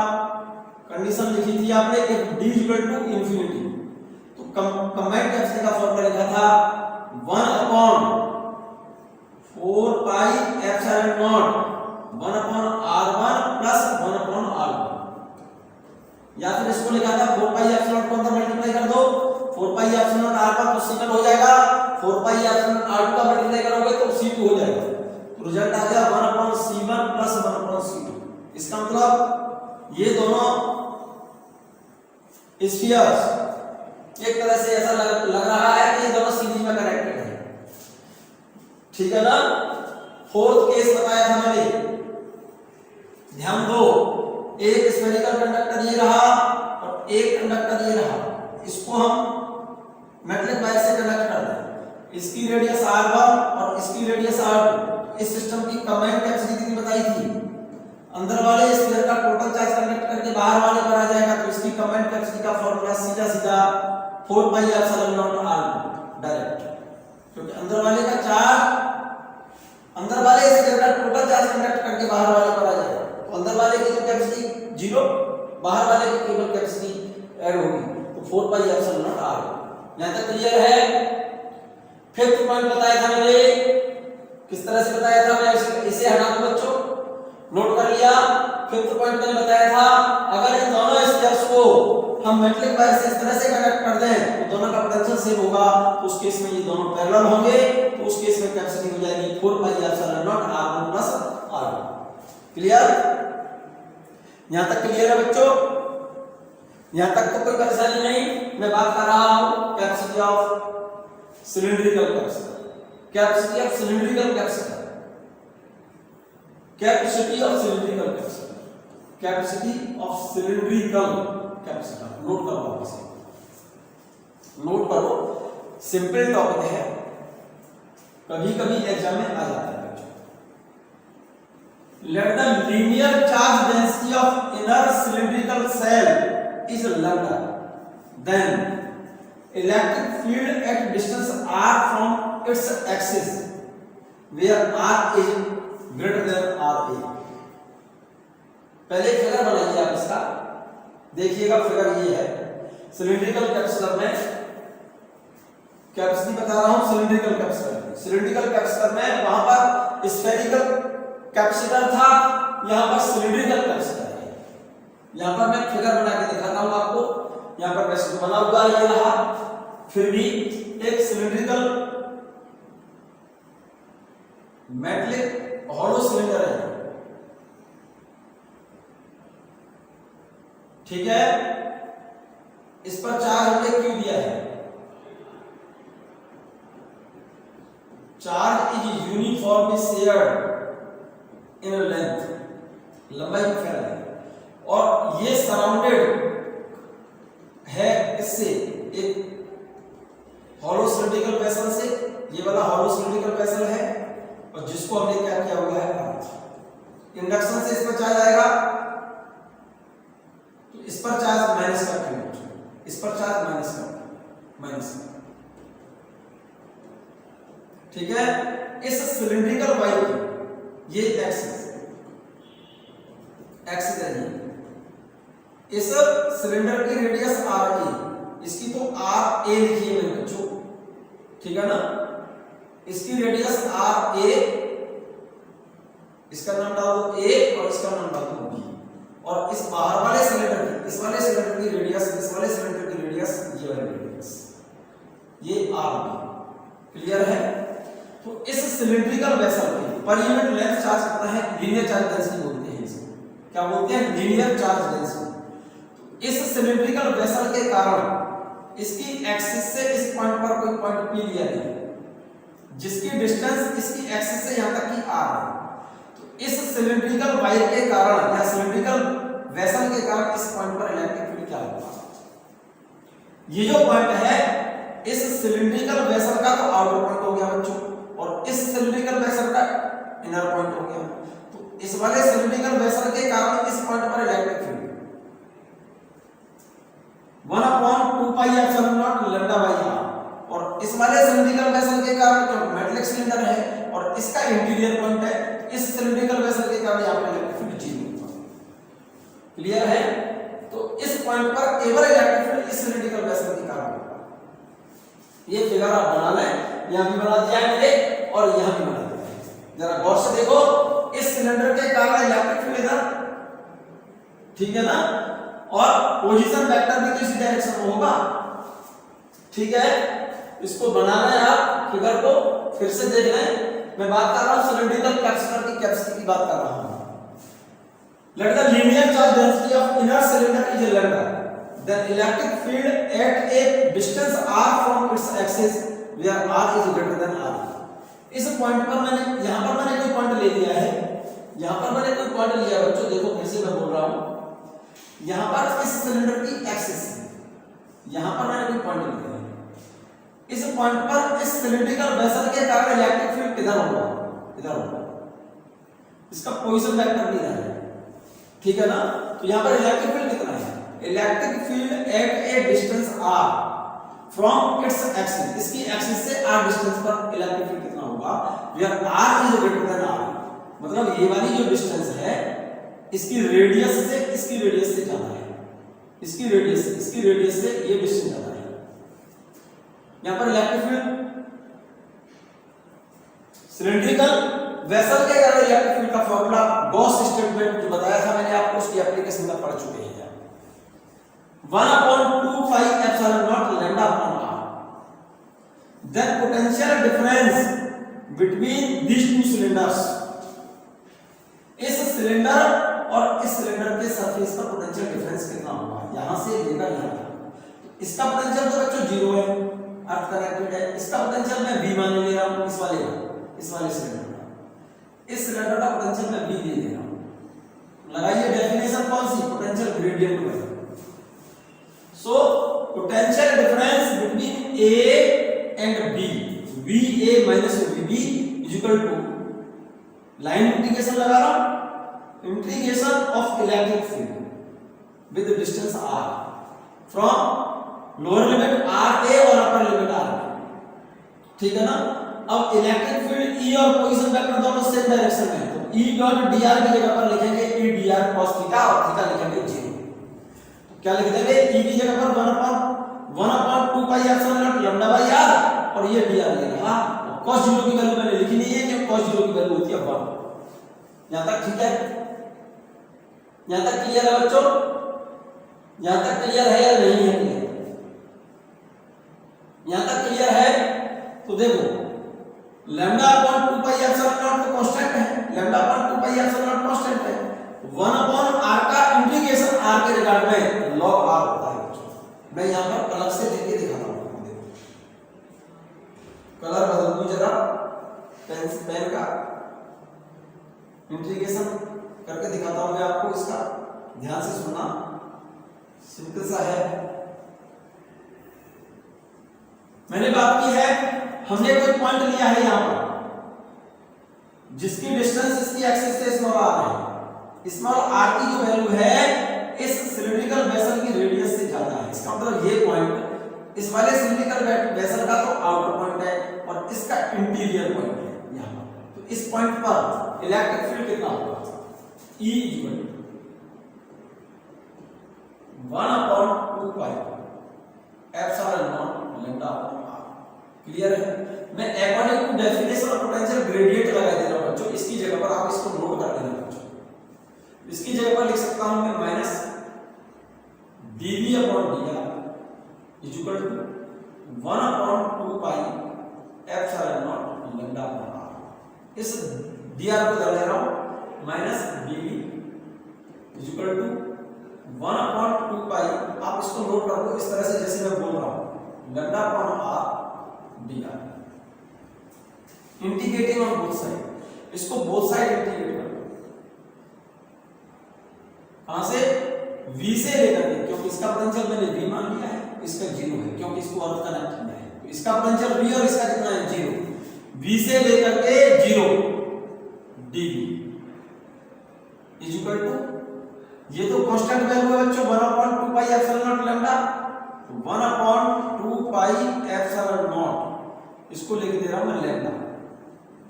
कंडीशन लिखी थी आपने, if d is equal to infinity, तो कंबाइंड कैपेसिटी का फॉर्मूला लिखा था 1 upon 4 pi epsilon naught 1 upon r1 plus 1 upon r2। या फिर इसको लिखा था 4 पाई एप्सिलॉन को अंदर मल्टीप्लाई कर दो, 4 पाई एप्सिलॉन r1 तो c1 हो जाएगा, 4 पाई एप्सिलॉन r2 का मल्टीप्लाई करोगे तो c2 हो जाएगा। तो रिजल्ट आ गया 1 upon c1 plus 1 upon c2। इसका मतलब ये दोनों स्फीयर्स एक तरह से ऐसा लग रहा है कि ये दोनों सीरीज में कनेक्टेड है। ठीक है ना। फोर्थ केस बताया था मैंने, ध्यान दो, एक स्फेरिकल कंडक्टर ये रहा और एक कंडक्टर ये रहा, इसको हम मेटलिक वायर से कनेक्ट कर दें। इसकी रेडियस r1 और इसकी रेडियस r2। इस सिस्टम की कंबाइंड कैपेसिटी कितनी बताई थी? अंदर वाले स्फीयर का टोटल चार्ज कनेक्ट करके बाहर वाले पर आ जाएगा, तो इसकी कंबाइंड कैपेसिटी का फॉर्मूला सीधा सीधा 4 pi epsilon naught r2 direct, क्योंकि अंदर वाले का चार्ज, अंदर वाले स्फीयर का टोटल चार्ज कनेक्ट करके बाहर वाले पर आ जाएगा, तो अंदर वाले की जो कैपेसिटी 0, बाहर वाले की केवल कैपेसिटी ऐड होगी, तो 4 पाई एप्सिलॉन नॉट r2। यहां तक क्लियर है? फिफ्थ पॉइंट बताया था मैंने, किस तरह से बताया था, मैं इसे हटा दूं बच्चों, नोट कर लिया। फिफ्थ पॉइंट मैंने बताया था, अगर इन दोनों स्फीयर्स को हम मेटलिक वायर से इस तरह से कनेक्ट कर दें तो दोनों का पोटेंशियल सेम होगा, तो उस केस में ये दोनों पैरेलल होंगे, तो उस केस में कैपेसिटी हो जाएगी 4 pi epsilon naught r1 plus r2। Clear? यहां तक क्लियर है बच्चों? यहां तक तो कोई परेशानी नहीं। मैं बात कर रहा हूं capacity of cylindrical capacitor, capacity of cylindrical capacitor, capacity of cylindrical capacitor, capacity of cylindrical capacitor. Note करो वापस, नोट करो, सिंपल टॉपिक है, कभी कभी एग्जाम में आ जाता है। Let the linear charge density of inner cylindrical shell is lambda, then electric field at distance r from its axis where r is greater than ra। पहले फिगर बनाइए आप इसका, देखिएगा फिगर ये है, सिलिंड्रिकल कैपेसिटर में कैपेसिटी बता रहा हूं, सिलिंड्रिकल कैपेसिटर, सिलिंड्रिकल कैपेसिटर में वहां पर स्फेरिकल कैपेसिटर था, यहां पर सिलिंड्रिकल कैपेसिटर। यहां पर मैं फिगर बना के दिखाता हूं आपको, यहां पर वैसे तो बना हुआ है, ये रहा, फिर भी एक सिलिंड्रिकल मेटलिक हॉलो सिलेंडर है, ठीक है, इस पर चार्ज हमने क्यों दिया है? Charge is uniformly shared in length, लंबाई में फैला है, और ये सराउंडेड है इससे एक हॉलो सिलिंड्रिकल वेसल से, ये वाला हॉलो सिलिंड्रिकल वेसल है, और जिसको हमने क्या किया हुआ है अर्थ। इंडक्शन से इस पर चार्ज आएगा, तो इस पर चार्ज माइनस का क्यू, इस पर चार्ज माइनस का, ठीक है। इस सिलिंड्रिकल वायर की ये एक्सिस है, इस सिलेंडर की रेडियस आर ए, इसकी तो आर ए लिखी है मेरे बच्चों, ठीक है ना, इसकी रेडियस आर ए, इसका नाम डाल दो ए और इसका नाम डाल दो बी, और इस बाहर वाले सिलेंडर की, इस वाले सिलेंडर की रेडियस, इस वाले सिलेंडर की रेडियस, ये वाली रेडियस, ये आर बी। क्लियर है? तो इस सिलिंड्रिकल वेसल की पर यूनिट लेंथ चार्ज कितना है? लीनियर चार्ज डेंसिटी बोलते हैं इसको, क्या बोलते हैं? Linear charge density. इस सिलिंड्रिकल वेसल के कारण इसकी एक्सिस से इस पॉइंट पर कोई पॉइंट पी लिया गया, जिसकी डिस्टेंस इसकी एक्सिस से यहां तक की आर है, तो इस सिलिंड्रिकल वायर के कारण या सिलिंड्रिकल वेसल के कारण इस पॉइंट पर इलेक्ट्रिक फील्ड क्या होगा? ये जो पॉइंट है इस सिलिंड्रिकल वेसल का तो आउटर पॉइंट हो गया बच्चों, और इस सिलिंड्रिकल वेसल का इनर पॉइंट हो गया, तो इस वाले सिलिंड्रिकल वेसल के कारण इस पॉइंट पर electric field 1/2 pi epsilon naught lambda by r, और इस वाले सिलिंड्रिकल वेसल के कारण जो मेटलिक सिलेंडर है और इसका इंटीरियर पॉइंट है, इस सिलिंड्रिकल वेसल के कारण यहां पर इलेक्ट्रिक फील्ड 0 होगा। क्लियर है? तो इस पॉइंट पर केवल इलेक्ट्रिक फील्ड इस सिलिंड्रिकल वेसल के कारण होगा। ये फिगर आप बना लें, यहां भी बना दिया है मैंने और यहां भी बना दिया है, जरा गौर से देखो, इस सिलेंडर के कारण इलेक्ट्रिक फील्ड इधर, ठीक है ना, और पोजीशन वेक्टर भी तो इसी डायरेक्शन में होगा, ठीक है। इसको बनाना है आप, फिगर को फिर से देख लें। मैं बात कर रहा हूं सिलिंड्रिकल कैपेसिटर की कैपेसिटी की बात कर रहा हूं। Late the linear charge density of inner cylinder is lambda, then electric field at a distance r from its axis where r is greater than r। इस पॉइंट पर मैंने, यहां पर मैंने कोई पॉइंट ले लिया है, यहां पर मैंने कोई पॉइंट लिया बच्चों, देखो फिर से मैं बोल रहा हूं, यहां पर इस सिलेंडर की एक्सिस, यहां पर मैंने कोई पॉइंट लिया है, इस पॉइंट पर इस सिलिंड्रिकल वेसल के कारण इलेक्ट्रिक फील्ड किधर होगा, इधर होगा, इसका पोजीशन वेक्टर नहीं है, ठीक है ना। तो यहां पर इलेक्ट्रिक फील्ड कितना है, electric field at a distance r from its axis, इसकी एक्सिस से r डिस्टेंस पर इलेक्ट्रिक फील्ड कितना होगा, where r is greater than r, मतलब ये वाली जो डिस्टेंस है इसकी रेडियस से इसकी रेडियस से ज्यादा है, इसकी रेडियस से इसकी रेडियस से ये डिस्टेंस ज्यादा है। यहां पर इलेक्ट्रिक फील्ड सिलिंड्रिकल वेसल के कारण इलेक्ट्रिक फील्ड का फॉर्मूला गॉस स्टेटमेंट जो बताया था मैंने आपको, उसकी एप्लीकेशन में पढ़ चुके हैं। 1/2 pi epsilon naught lambda upon r, then potential difference between these two cylinders, इस सिलेंडर और इस सिलेंडर के सरफेस का पोटेंशियल डिफरेंस कितना होगा, यहां से लेकर यहां तक। इसका पोटेंशियल तो बच्चों जीरो है, अर्थ कनेक्टेड है, इसका पोटेंशियल मैं v मान ले रहा हूं, इस वाले सिलेंडर का, इस सिलेंडर का पोटेंशियल मैं v दे रहा हूं। लगाइए डेफिनेशन कौन सी, पोटेंशियल ग्रेडियंट में। So potential difference between a and b, va माइनस vb is equal to, line integration लगा रहा हूं, integration of electric field with distance r from lower limit r a और अपर लिमिट r b, ठीक है ना। अब इलेक्ट्रिक फील्ड E और पोजीशन वेक्टर दोनों सेम डायरेक्शन में है, तो E डॉट dr की जगह पर लिखेंगे E dr cos थीटा और थीटा लिखेंगे 0। क्या लिख देंगे, E की जगह पर 1/2 pi epsilon naught lambda by r, और ये dr लेगा। cos 0 की वैल्यू मैंने लिखी नहीं है कि cos 0 की वैल्यू होती है 1। यहां तक ठीक है, यहां तक क्लियर है बच्चों, यहां तक क्लियर है या नहीं है, यहां तक क्लियर है। तो देखो lambda upon 2 pi epsilon not तो कांस्टेंट है, lambda upon 2 pi epsilon not constant है, 1/r का इंटीग्रेशन r के रिगार्ड में log r होता है बच्चों। मैं यहां पर अलग से लिख के दिखाता हूं, कलर बदल दूं जरा, पेन का इंटीग्रेशन करके दिखाता हूं मैं आपको, इसका ध्यान से सुनना, सिंपल सा है। मैंने बात की है, हमने कोई पॉइंट लिया है यहां पर जिसकी डिस्टेंस इसकी एक्सिस से स्मॉल r है, स्मॉल r की जो वैल्यू है इस सिलिंड्रिकल वेसल की रेडियस से ज्यादा है, इसका मतलब ये पॉइंट इस वाले सिलिंड्रिकल वेसल का तो आउटर पॉइंट है और इसका इंटीरियर पॉइंट है यहां पर। तो इस पॉइंट पर इलेक्ट्रिक फील्ड कितना होगा, E equal 1/2 pi epsilon naught lambda upon r। Clear है। मैं according to definition of potential gradient लगा दे रहा हूं बच्चों, इसकी जगह पर आप इसको नोट कर लेना बच्चों। इसकी जगह पर लिख सकता हूं मैं minus dv upon dr is equal to 1/2 pi epsilon naught lambda upon r। इस dr को कर ले रहा हूं minus dv is equal to 1/2 pi, आप इसको नोट कर लो इस तरह से जैसे मैं बोल रहा हूं, lambda upon r dr। Integrating on both side, इसको बोथ साइड इंटीग्रेट कर लो, कहां से, v से लेकर के, क्योंकि इसका पोटेंशियल मैंने v मान लिया है, इसका 0 है क्योंकि इसको अर्थ कनेक्ट किया है, तो इसका पोटेंशियल v और इसका कितना है 0, v से लेकर के 0 dv इज इक्वल टू, ये तो कांस्टेंट वैल्यू है बच्चों 1/2 pi epsilon naught lambda, 1/2 pi epsilon not इसको लिख दे रहा हूं मैं लैम्डा,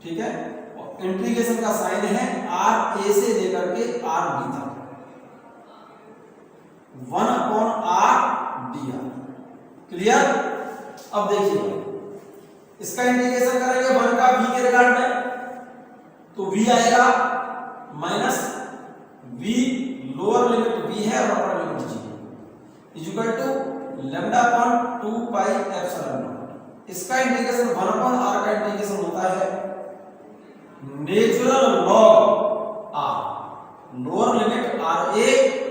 ठीक है। और इंटीग्रेशन का साइन है r a से लेकर के r b तक, 1/r dr। क्लियर। अब देखिए इसका इंटीग्रेशन करेंगे 1 का v के रिगार्ड में, तो v आएगा minus v, lower limit v है और upper limit g is equal to lambda upon 2 pi epsilon naught. इसका इंटीग्रेशन 1/r का इंटीग्रेशन होता है natural log r, lower limit r a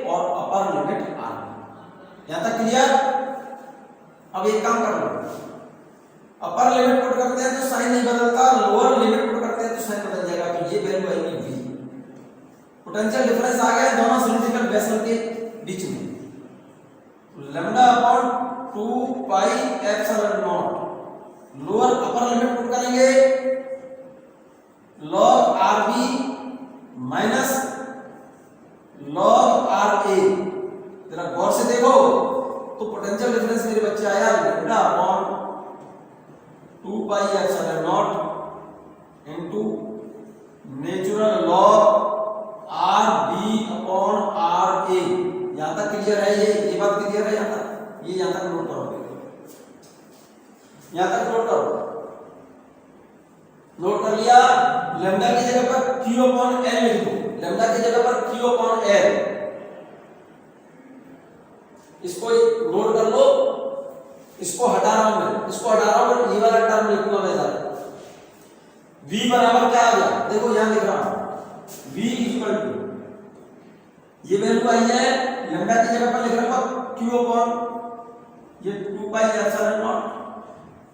और अपर लिमिट r b। यहां तक क्लियर। अब एक काम कर लो, अपर लिमिट पुट करते हैं तो साइन नहीं बदलता, लोअर लिमिट पुट करते हैं तो साइन बदल जाएगा, तो ये वैल्यू आएगी v। पोटेंशियल डिफरेंस आ गया दोनों सिलिंड्रिकल वेसल के बीच में। Lambda upon 2 pi epsilon not, lower upper limit put करेंगे log RB minus log RA। जरा गौर से देखो तो पोटेंशियल डिफरेंस मेरे बच्चे आया lambda upon 2 pi epsilon not into natural log RB upon RA। यहां तक क्लियर है? ये बात क्लियर है? यहां तक, ये यहां तक नोट करो, यहां तक नोट करो। नोट कर लिया? लैम्डा की जगह पर Q अपॉन L लिख दो, लैम्डा की जगह पर Q अपॉन L, इसको नोट कर लो। इसको हटा रहा हूं मैं, इसको हटा रहा हूं, ये वाला टर्म लिखूंगा मैं इधर। V बराबर क्या आ गया? देखो यहां लिख रहा हूं V इक्वल टू, ये वैल्यू आई है लैम्डा की जगह पर लिख रहा हूं Q अपॉन ये 2 पाई एप्सिलॉन नॉट,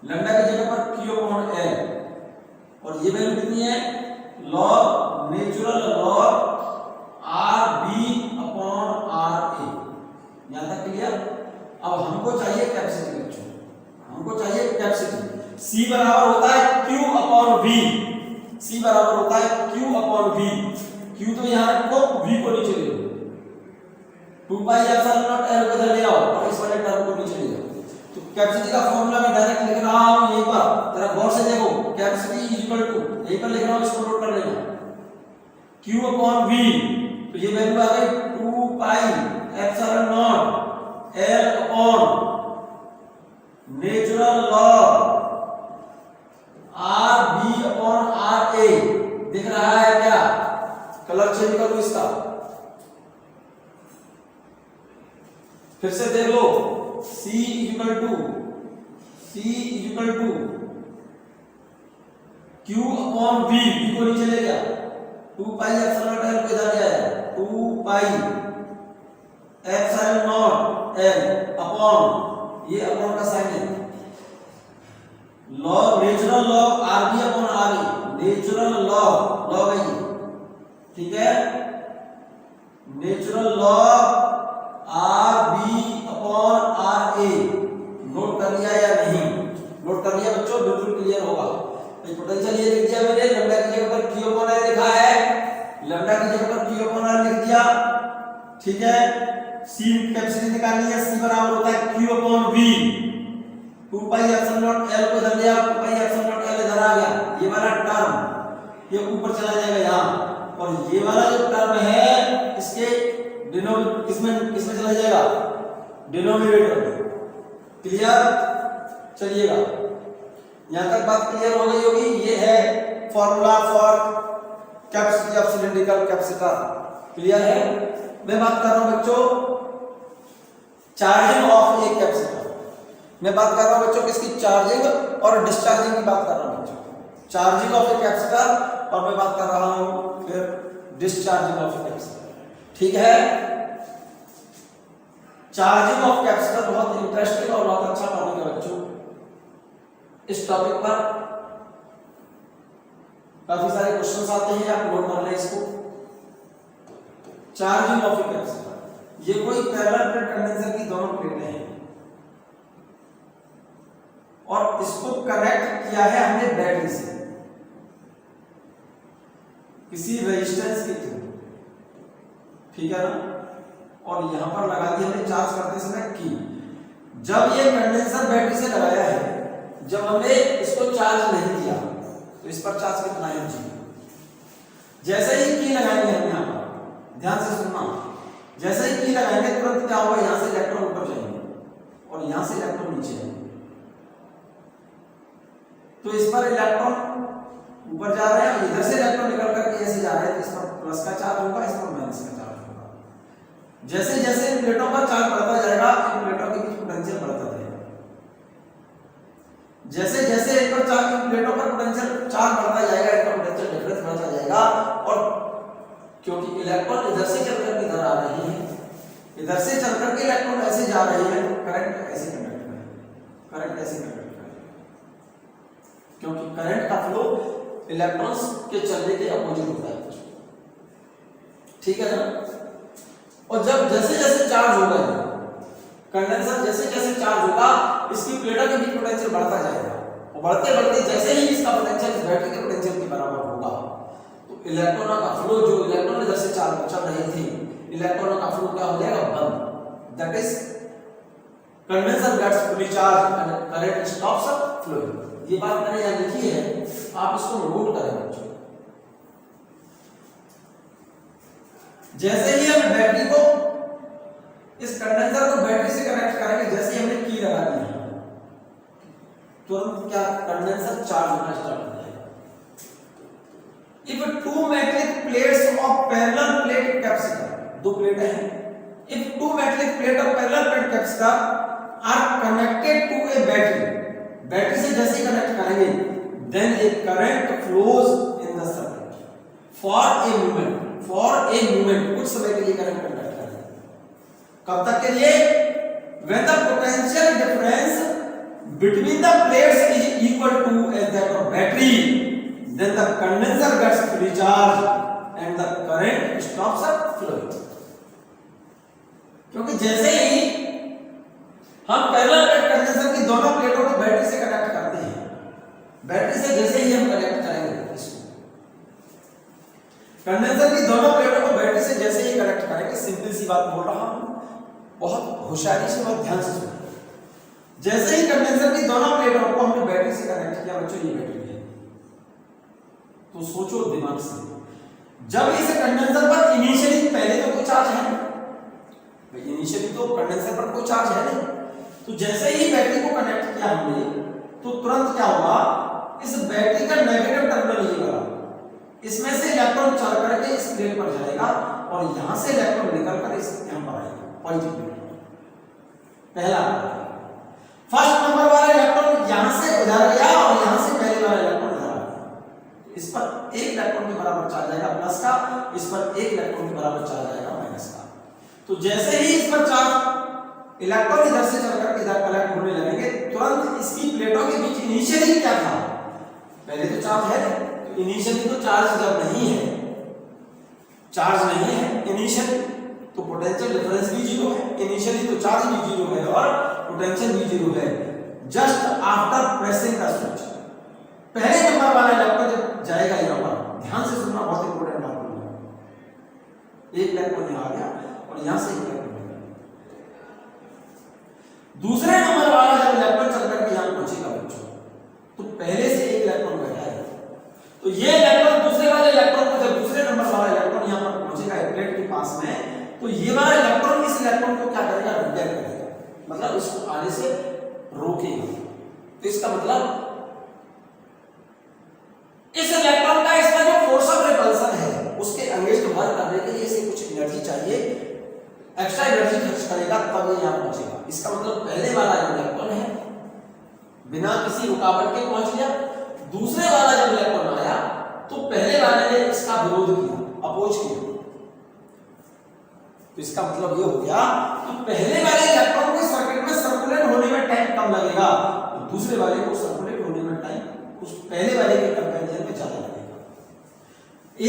लैम्डा की जगह पर Q अपॉन L, और ये वैल्यू कितनी है? Log natural log RB upon RA। यहां तक क्लियर? अब हमको चाहिए कैपेसिटी बच्चों, हमको चाहिए कैपेसिटी। C बराबर होता है Q अपॉन V, C बराबर होता है Q अपॉन V। Q तो यहां रखो, V को नीचे ले लो, 2 पाई एप्सिलॉन नॉट L को इधर ले आओ और इस वाले टर्म को नीचे ले जाओ। तो कैपेसिटी का फार्मूला मैं डायरेक्ट लिख रहा हूं यहीं पर, जरा गौर से देखो। कैपेसिटी इक्वल टू, यहीं पर लिख रहा हूं, इसको नोट कर लेना, Q अपॉन V। तो ये वैल्यू आ गई 2 pi epsilon not L upon natural log RB upon RA। दिख रहा है क्या? कलर चेंज करो इसका, फिर से देख लो। C equal to Q upon V, V को नीचे ले गया, 2 पाई एप्सिलॉन नॉट L को इधर ले आया, 2 pi epsilon not L upon, ये अपॉन का साइन है, log natural log RB upon RA, natural log, log है ये, ठीक है, natural log RB upon RA। Note कर लिया या नहीं? नोट कर लिया बच्चों? बिल्कुल क्लियर होगा। तो पोटेंशियल ये लिख दिया मैंने, लैम्डा की जगह पर Q अपॉन R लिखा है, लैम्डा की जगह पर Q अपॉन R लिख दिया, ठीक है। C कैपेसिटी निकालनी है, C बराबर होता है Q upon V, 2 pi epsilon not L को इधर ले आओ, 2 पाई एप्सिलॉन नॉट L इधर आ गया, ये वाला टर्म ये ऊपर चला जाएगा यहां, और ये वाला जो टर्म है इसके किसमें चला जाएगा? डिनोमिनेटर में। क्लियर? चलिएगा, यहां तक बात क्लियर हो गई होगी। ये है formula for capacity of cylindrical capacitor. Clear है? मैं बात कर रहा हूं बच्चों चार्जिंग ऑफ ए कैपेसिटर, मैं बात कर रहा हूं बच्चों किसकी? चार्जिंग और डिस्चार्जिंग की बात कर रहा हूं बच्चों। चार्जिंग ऑफ ए कैपेसिटर, और मैं बात कर रहा हूं फिर डिस्चार्जिंग ऑफ ए कैपेसिटर। ठीक है? चार्जिंग ऑफ कैपेसिटर बहुत इंटरेस्टिंग और बहुत अच्छा टॉपिक है बच्चों। इस टॉपिक पर काफी सारे क्वेश्चंस आते हैं, आप नोट कर लें इसको। चार्जिंग ऑफ ए कैपेसिटर, ये कोई पैरेलल प्लेट कंडेंसर की दोनों प्लेटें हैं और इसको कनेक्ट किया है हमने बैटरी से किसी रेजिस्टेंस के थ्रू, ठीक है ना, और यहां पर लगा दिया हमने चार्ज करते समय की। जब ये कंडेंसर बैटरी से लगाया है, जब हमने इसको चार्ज नहीं किया तो इस पर चार्ज कितना है जी? जैसे ही की लगाएंगे हम यहां पर, ध्यान से सुनना, जैसे ही की लगाएंगे तुरंत क्या होगा? यहां से इलेक्ट्रॉन ऊपर जाएंगे और यहां से इलेक्ट्रॉन नीचे आएंगे। तो इस पर इलेक्ट्रॉन ऊपर जा रहे हैं, इधर से इलेक्ट्रॉन निकल करके ऐसे जा रहे हैं, तो इस पर प्लस का चार्ज होगा, इस पर माइनस का चार्ज होगा। जैसे जैसे इन प्लेटों पर चार्ज बढ़ता जाएगा, इन प्लेटों के बीच पोटेंशियल बढ़ता जाएगा। जैसे जैसे इन पर चार्ज, इन प्लेटों पर पोटेंशियल चार्ज बढ़ता जाएगा, इनका पोटेंशियल डिफरेंस बढ़ता जाएगा। और क्योंकि इलेक्ट्रॉन इधर से चलकर इधर आ रहे हैं, इधर से चलकर के इलेक्ट्रॉन ऐसे जा रहे हैं, तो करंट ऐसे कंडक्ट करेगा, करंट ऐसे कंडक्ट करेगा, क्योंकि करंट का फ्लो इलेक्ट्रॉन्स के चलने के अपोजिट होता है। ठीक है ना। और जब जैसे जैसे चार्ज होगा कंडेंसर, जैसे जैसे चार्ज होगा इसकी प्लेटों के बीच पोटेंशियल बढ़ता जाएगा, और बढ़ते बढ़ते जैसे ही इसका पोटेंशियल इस बैटरी के पोटेंशियल के बराबर होगा तो इलेक्ट्रॉनों का फ्लो, जो इलेक्ट्रॉन इधर से चार्ज चल रही थी, इलेक्ट्रॉनों का फ्लो क्या हो जाएगा, बंद। That is condenser gets fully charge and current stops flowing. ये बात मैंने यहां लिखी है, आप इसको नोट करें बच्चों। जैसे ही हम बैटरी को, इस कंडेंसर को बैटरी से कनेक्ट करेंगे, जैसे ही हमने की लगा दी तुरंत क्या कंडेंसर चार्ज होना स्टार्ट हो जाएगा। If two metallic plates of parallel plate capacitor, दो प्लेट हैं, if two metallic plate of parallel plate capacitor are connected to a battery, battery से जैसे ही कनेक्ट करेंगे then a current flows in the circuit for a moment, कुछ समय के लिए करंट कंडक्ट करेगा। कब तक के लिए, when the potential difference between the plates is equal to as that of battery, then the condenser gets fully charged and the current stops flowing। क्योंकि जैसे ही हम पैरेलल प्लेट कंडेंसर की दोनों प्लेटों को बैटरी से कनेक्ट करते हैं, बैटरी से जैसे ही हम कनेक्ट करेंगे इसको, कंडेंसर की दोनों प्लेटों को बैटरी से जैसे ही कनेक्ट करेंगे, सिंपल सी बात बोल रहा हूं, बहुत होशियारी से और ध्यान से सुनिए। जैसे ही कंडेंसर की दोनों प्लेटों को हमने बैटरी से कनेक्ट किया बच्चों, ये बैटरी है, तो सोचो दिमाग से, जब इस कंडेंसर पर इनिशियली पहले तो कोई चार्ज है नहीं, इनिशियली तो कंडेंसर पर कोई चार्ज है नहीं, तो जैसे ही बैटरी को कनेक्ट किया हमने तो तुरंत क्या होगा, इस बैटरी का नेगेटिव टर्मिनल ये वाला, इसमें से इलेक्ट्रॉन चल करके इस प्लेट पर जाएगा और यहां से इलेक्ट्रॉन निकल कर इस यहां पर आएगा पॉजिटिव प्लेट। पहला फर्स्ट नंबर वाला इलेक्ट्रॉन यहां से उधर गया और यहां से पहले वाला इलेक्ट्रॉन इधर आ गया। इस पर एक इलेक्ट्रॉन के बराबर चार्ज आएगा प्लस का, इस पर एक इलेक्ट्रॉन के बराबर चार्ज आएगा माइनस का। तो जैसे ही इस पर चार्ज इलेक्ट्रॉन इधर से चलकर इधर कलेक्ट होने लगेंगे, तुरंत इसकी प्लेटों के बीच इनिशियली क्या था, पहले तो चार्ज है, तो इनिशियली तो चार्ज जब नहीं है, चार्ज नहीं है इनिशियली, तो पोटेंशियल डिफरेंस भी जीरो है, इनिशियली तो चार्ज भी जीरो है और पोटेंशियल भी जीरो है। Just after pressing the switch, पहले नंबर वाला इलेक्ट्रॉन जब जाएगा यहां पर, ध्यान से सुनना, बहुत इंपॉर्टेंट बात है, एक इलेक्ट्रॉन यहां आ गया और यहां से एक इलेक्ट्रॉन, दूसरे नंबर वाला जब इलेक्ट्रॉन चलकर के यहां पहुंचेगा बच्चों, तो पहले से एक इलेक्ट्रॉन बैठा है, तो ये इलेक्ट्रॉन दूसरे वाले इलेक्ट्रॉन को, जब दूसरे नंबर वाला इलेक्ट्रॉन यहां पर पहुंचेगा प्लेट के पास में, तो ये वाला इलेक्ट्रॉन इस इलेक्ट्रॉन को क्या करेगा, रिपेल करेगा, मतलब इसको आने से रोकेगा। तो इसका मतलब इस इलेक्ट्रॉन का इसका जो फोर्स ऑफ रिपल्सन है उसके अगेंस्ट वर्क करने के लिए इसे कुछ एनर्जी चाहिए, एक्स्ट्रा एनर्जी खर्च करेगा तब ये यहां पहुंचेगा। इसका मतलब पहले वाला जो इलेक्ट्रॉन है बिना किसी रुकावट के पहुंच गया, दूसरे वाला जब इलेक्ट्रॉन आया तो पहले वाले ने इसका विरोध किया, अपोज किया, तो इसका मतलब ये हो गया कि पहले वाले इलेक्ट्रॉन को सर्किट में सर्कुलेट होने में टाइम कम लगेगा, तो दूसरे वाले को सर्कुलेट होने में टाइम उस पहले वाले के कंपैरिजन में ज्यादा लगेगा।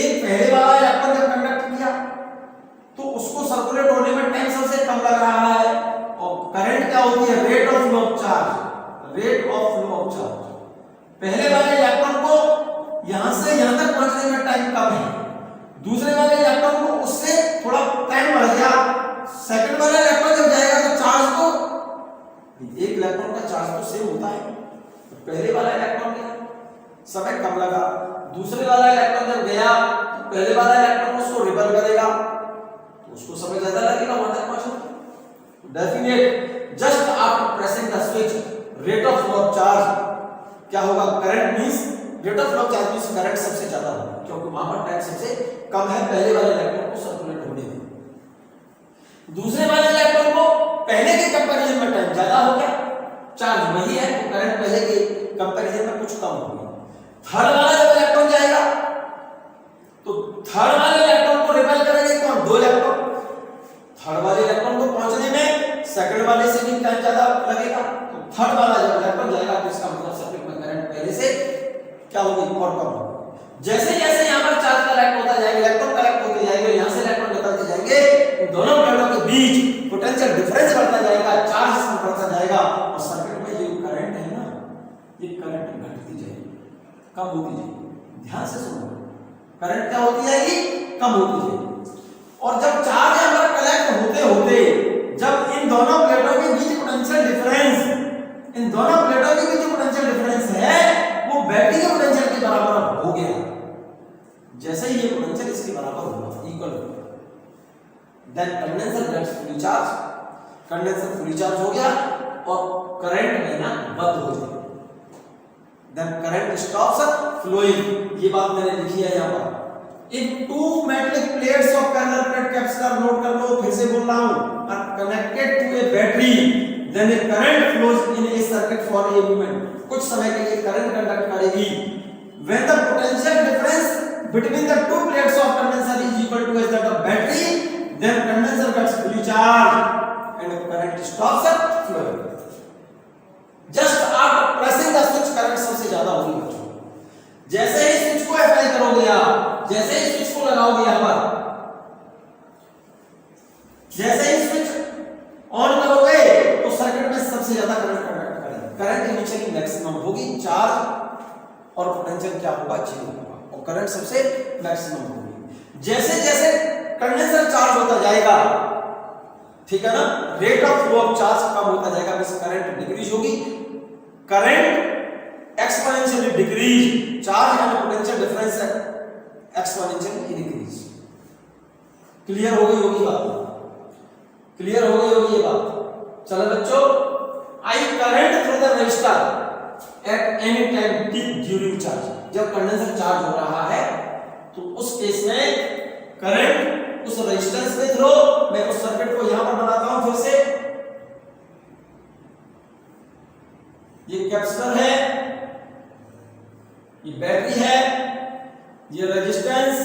एक पहले वाला इलेक्ट्रॉन जब कंडक्ट किया तो उसको सर्कुलेट होने में टाइम सबसे कम लग रहा है, और करंट क्या होती है, rate of flow of charge, rate of flow of charge. पहले वाले इलेक्ट्रॉन को यहां से यहां तक पहुंचने में टाइम कम है, दूसरे वाले इलेक्ट्रॉन को उससे थोड़ा टाइम बढ़ गया, सेकंड वाला इलेक्ट्रॉन जब जाएगा तो चार्ज तो एक इलेक्ट्रॉन का चार्ज तो सेम होता है, तो पहले वाला इलेक्ट्रॉन का समय कम लगा, दूसरे वाला इलेक्ट्रॉन जब गया तो पहले वाला इलेक्ट्रॉन उसको रिपेल करेगा, तो उसको समय ज्यादा लगेगा वहां तक पहुंचने। Definite just after pressing the switch rate of flow of charge क्या होगा, current means rate of flow of charge means current सबसे ज्यादा होगा, क्योंकि वहां पर टाइम सबसे कम है पहले वाले इलेक्ट्रॉन को सर्कुलेट होने में, दूसरे वाले इलेक्ट्रॉन को पहले के कंपैरिजन में टाइम ज्यादा हो गया, चार्ज वही है तो करंट पहले के कंपैरिजन में कुछ कम हो गया। थर्ड वाला जब इलेक्ट्रॉन जाएगा तो थर्ड वाले इलेक्ट्रॉन को रिपेल करेंगे कौन, दो इलेक्ट्रॉन, थर्ड वाले इलेक्ट्रॉन को पहुंचने में सेकंड वाले से भी टाइम ज्यादा लगेगा, तो थर्ड वाला जब इलेक्ट्रॉन जाएगा तो इसका मतलब सर्किट में करंट पहले से क्या होगी, और कम होगी। जैसे जैसे यहां पर चार्ज कलेक्ट होता जाएगा, इलेक्ट्रॉन कलेक्ट होते जाएंगे, यहां से इलेक्ट्रॉन पोटेंशियल डिफरेंस बढ़ता जाएगा, चार्ज इसमें बढ़ता जाएगा और सर्किट में जो करंट है ना, ये करंट घटती जाएगी, कम होती जाएगी। ध्यान से सुनो, करंट क्या होती जाएगी, कम होती जाएगी। और जब चार्ज हमारा कलेक्ट होते होते जब इन दोनों प्लेटों के बीच पोटेंशियल डिफरेंस, इन दोनों प्लेटों के बीच जो पोटेंशियल डिफरेंस है वो बैटरी के पोटेंशियल के बराबर हो गया, जैसे ही ये पोटेंशियल इसके बराबर होगा, इक्वल होगा, then condenser gets fully charge, condenser fully charge हो गया और करंट बहना बंद हो जाएगा, देन करंट स्टॉप्स फ्लोइंग। ये बात मैंने लिखी है यहाँ पर। If two metallic plates of parallel plate capacitor, note कर लो, फिर से बोल रहा हूँ, are connected to a battery, then a current flows in a circuit for a moment. कुछ समय के लिए करंट कंडक्ट करेगी। When the potential difference between the two plates of condenser is equal to as that of battery, then condenser gets fully charged and current stops flowing. Just after pressing the switch, current सबसे ज्यादा होगी बच्चों। जैसे ही switch को apply करोगे आप, जैसे ही switch को लगाओगे यहां पर, जैसे ही स्विच ऑन करोगे तो सर्किट में सबसे ज्यादा करंट कंडक्ट करेगा, करंट इनिशियली मैक्सिमम होगी, चार्ज और पोटेंशियल क्या होगा, जीरो होगा और करंट सबसे मैक्सिमम होगी। जैसे जैसे कंडेंसर चार्ज होता जाएगा, ठीक है ना, rate of flow of charge कम होता जाएगा, बस करंट डिक्रीज होगी, current exponentially decrease, charge and potential difference exponentially increase। Clear हो गई होगी बात, क्लियर हो गई होगी ये बात। चलो बच्चों, I current through the resistor at any time t during charge, जब कंडेंसर चार्ज हो रहा है तो उस केस में करंट उस रेजिस्टेंस के थ्रू, मैं उस सर्किट को यहां पर बनाता हूं फिर से, ये कैपेसिटर है, ये बैटरी है, ये रेजिस्टेंस,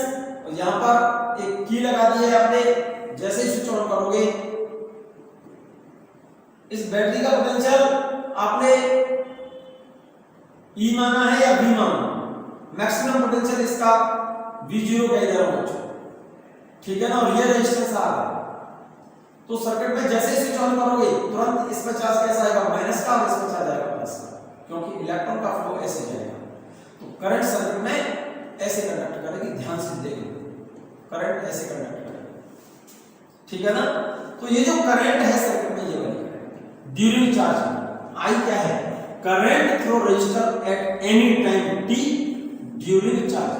और यहां पर एक की लगा दी है आपने। जैसे ही स्विच ऑन करोगे इस बैटरी का पोटेंशियल आपने E माना है या V माना, मैक्सिमम पोटेंशियल इसका V0 कह दे रहा हूं बच्चों, ठीक है ना, और ये रेजिस्टेंस आ रहा है तो सर्किट में जैसे ही स्विच ऑन करोगे तुरंत इसमें चार्ज कैसा आएगा, माइनस का, और इसमें चार्ज आएगा प्लस का, क्योंकि इलेक्ट्रॉन का फ्लो ऐसे जाएगा। करंट सर्किट में ऐसे कंडक्ट करेगी, ध्यान से देखो, करंट ऐसे कंडक्ट करेगी, ठीक है ना। तो ये जो करंट है सर्किट में, ये वाली ड्यूरिंग चार्ज, आई क्या है, current through register at any time T during charge,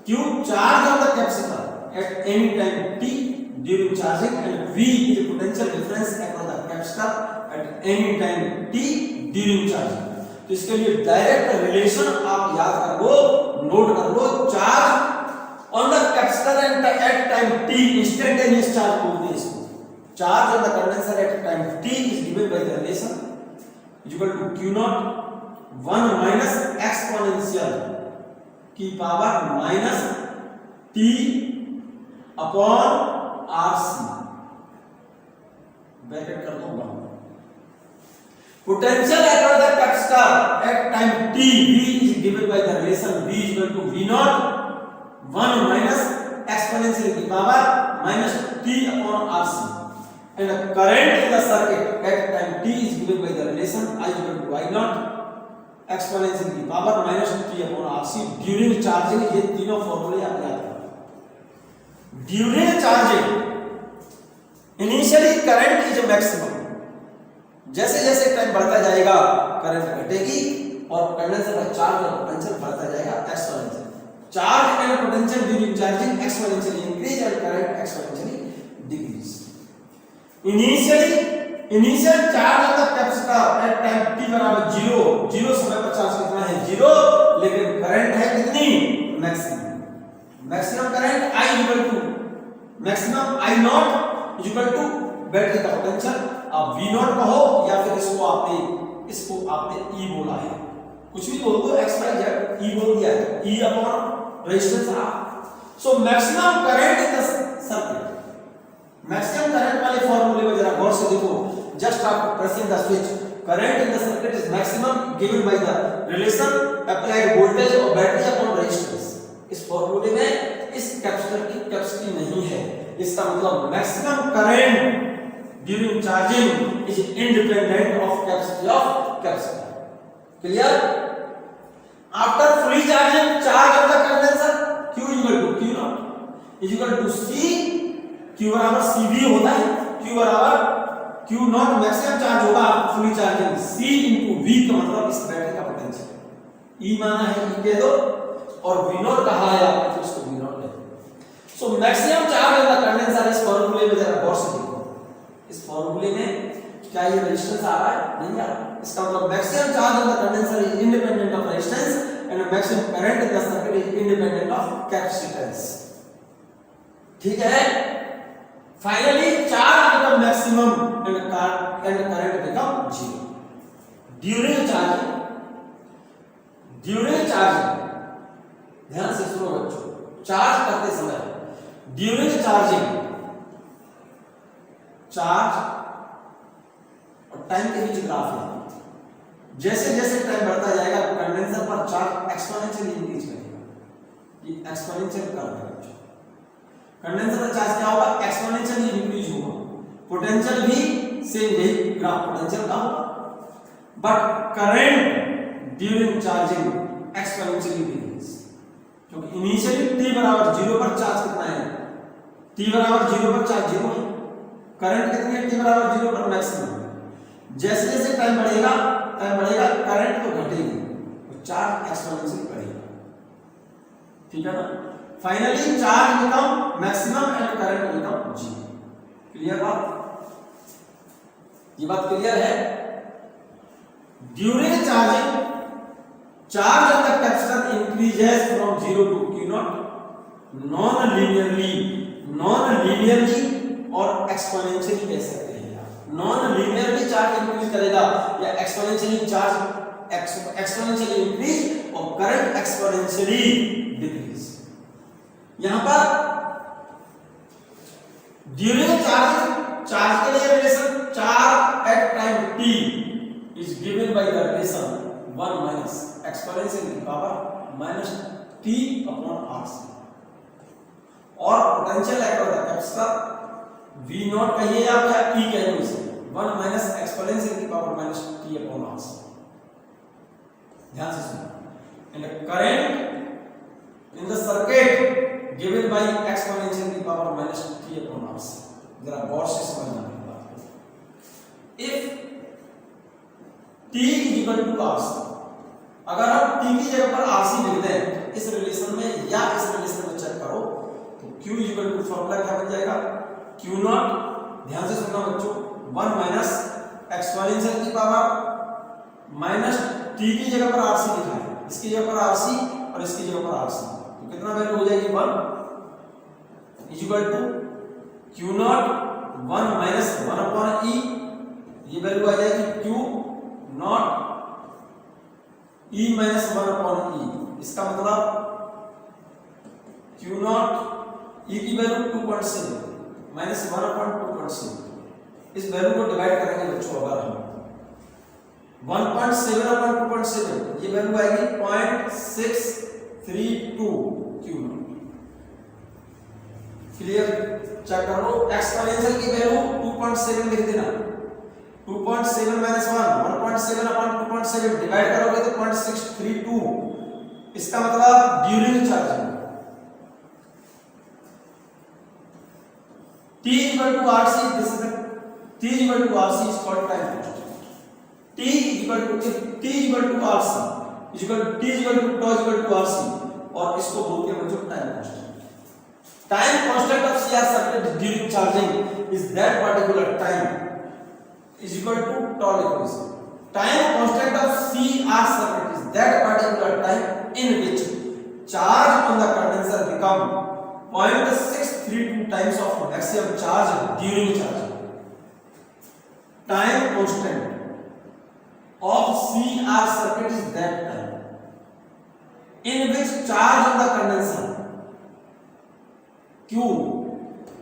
Q charge of the capacitor at any time T during charging, and V is the potential difference across the capacitor at any time t during charging। तो इसके लिए direct relation आप याद कर लो, note कर लो, charge on the capacitor at time t, instantaneous charge बोलते हैं इसको, charge on the condenser at time t is given by the relation equal to q0 1 minus exponential की power minus t upon RC, bracket कर दो 1। Potential across the capacitor at time t, V is given by the relation V is equal to V0 1 minus exponential की power minus t upon RC, and the current in the circuit at time t is given by the relation I is equal to I0 exponential की power minus t upon RC during charging। ये तीनों फॉर्मूले आप याद रखो। During charging initially current is maximum, जैसे जैसे time बढ़ता जाएगा करंट घटेगी और कंडेंसर का चार्ज और पोटेंशियल बढ़ता जाएगा exponential, charge and potential during charging exponentially increase and current exponentially decrease. Initial charge of the capacitor at time t बराबर 0, 0 समय पर चार्ज कितना है 0, लेकिन करंट है कितनी, maximum, maximum current I equal to maximum I0 equal to battery का potential, आप V0 कहो या फिर इसको आपने E बोला है, कुछ भी बोल दो, x y z E बोल दिया है, E upon resistance R। So maximum current in the circuit, maximum current वाले फॉर्मूले में जरा गौर से देखो, just after pressing the switch current in the circuit is maximum given by the relation applied voltage of battery upon resistance. इस फॉर्मूले में इस कैपेसिटर की कैपेसिटी नहीं है, इसका मतलब maximum current during charging is independent of capacity of capacitor. Clear? After fully charging, charge of the condenser Q equal to Q naught is equal to C, Q बराबर CV होता है, Q बराबर Q naught maximum charge होगा fully charging, C into V का मतलब इस battery का potential, E माना है E कह दो और V naught कहा है आपने तो इसको V naught कह दो। So maximum charge of the condenser इस फॉर्मूले में जरा गौर से देखो, इस फॉर्मूले में क्या ये रेजिस्टेंस आ रहा है? नहीं आ रहा। इसका मतलब maximum charge of the condenser is independent of resistance and maximum current in the circuit is independent of capacitance. ठीक है? Finally charge become maximum and current become zero during charging. ध्यान से सुनो बच्चों, चार्ज करते समय ड्यूरिंग चार्जिंग, चार्ज और time के बीच ग्राफ है, जैसे जैसे टाइम बढ़ता जाएगा कंडेंसर पर चार्ज एक्सपोनेंशियली इंक्रीज करेगा, ये एक्सपोनेंशियल कर्व है बच्चों। कंडेंसर का चार्ज क्या होगा? एक्सपोनेंशियली इंक्रीज होगा, पोटेंशियल भी सेम यही ग्राफ पोटेंशियल का होगा, but current during charging exponentially decrease, क्योंकि इनिशियली t बराबर 0 पर चार्ज कितना है? t बराबर 0 पर चार्ज 0 है, करंट कितनी है? t बराबर 0 पर मैक्सिमम। जैसे जैसे टाइम बढ़ेगा करंट तो घटेगी और चार्ज एक्सपोनेंशियली बढ़ेगा। ठीक है ना? Finally charge become maximum and current become zero. Clear बात? ये बात क्लियर है? During charging charge of the capacitor increases from 0 to Q naught non linearly और एक्सपोनेंशियली कह सकते हैं। नॉन लीनियरली चार्ज इंक्रीज करेगा या एक्सपोनेंशियली चार्ज एक्सपोनेंशियली इंक्रीज और करंट एक्सपोनेंशियली डिक्रीज। यहां पर ड्यूरिंग चार्ज के लिए relation charge at time t is given by the relation 1 minus exponential की power minus t upon RC, और potential at the capacitor V not कहिए आप या E कहिए उसे, 1 माइनस एक्सपोनेंशियल की power minus t upon RC। ध्यान से सुनो, and current in the circuit given by exponential की power minus t upon RC। जरा गौर से समझना है बात। If t is equal to RC, अगर हम t की जगह पर RC लिख दें इस रिलेशन में या इस रिलेशन में चेक करो तो Q is equal to formula क्या बन जाएगा? Q naught, ध्यान से सुनना बच्चों, 1 माइनस एक्सपोनेंशियल की पावर माइनस t की जगह पर RC लिखा है, इसकी जगह पर RC और इसकी जगह पर RC, तो कितना वैल्यू हो जाएगी? 1 is equal to Q naught 1 minus 1 upon E, ये वैल्यू आ जाएगी Q naught E minus 1 upon E। इसका मतलब Q naught E की वैल्यू 2.7 माइनस 1 अपॉन 2.7, इस वैल्यू को डिवाइड करेंगे बच्चों, अगर हम 1.7 अपॉन 2.7 ये वैल्यू आएगी 0.632 Q naught। क्लियर? चेक करो, एक्सपोनेंशियल की वैल्यू 2.7 लिख देना, 2.7 माइनस 1 अपॉन 2.7 डिवाइड करोगे तो 0.632, इसका मतलब during charging T equal to RC, this is the T equal to RC is called time constant. T equal to T equal to RC is equal to T equal to tau equal to RC, और इसको बोलते हैं बच्चों time constant. Time constant of CR circuit during charging is that particular time is equal to tau equation. Time constant of CR circuit is that particular time in which charge on the condenser become 0.632 times of maximum charge during charging. Time constant of CR circuit is that time in which charge on the condenser Q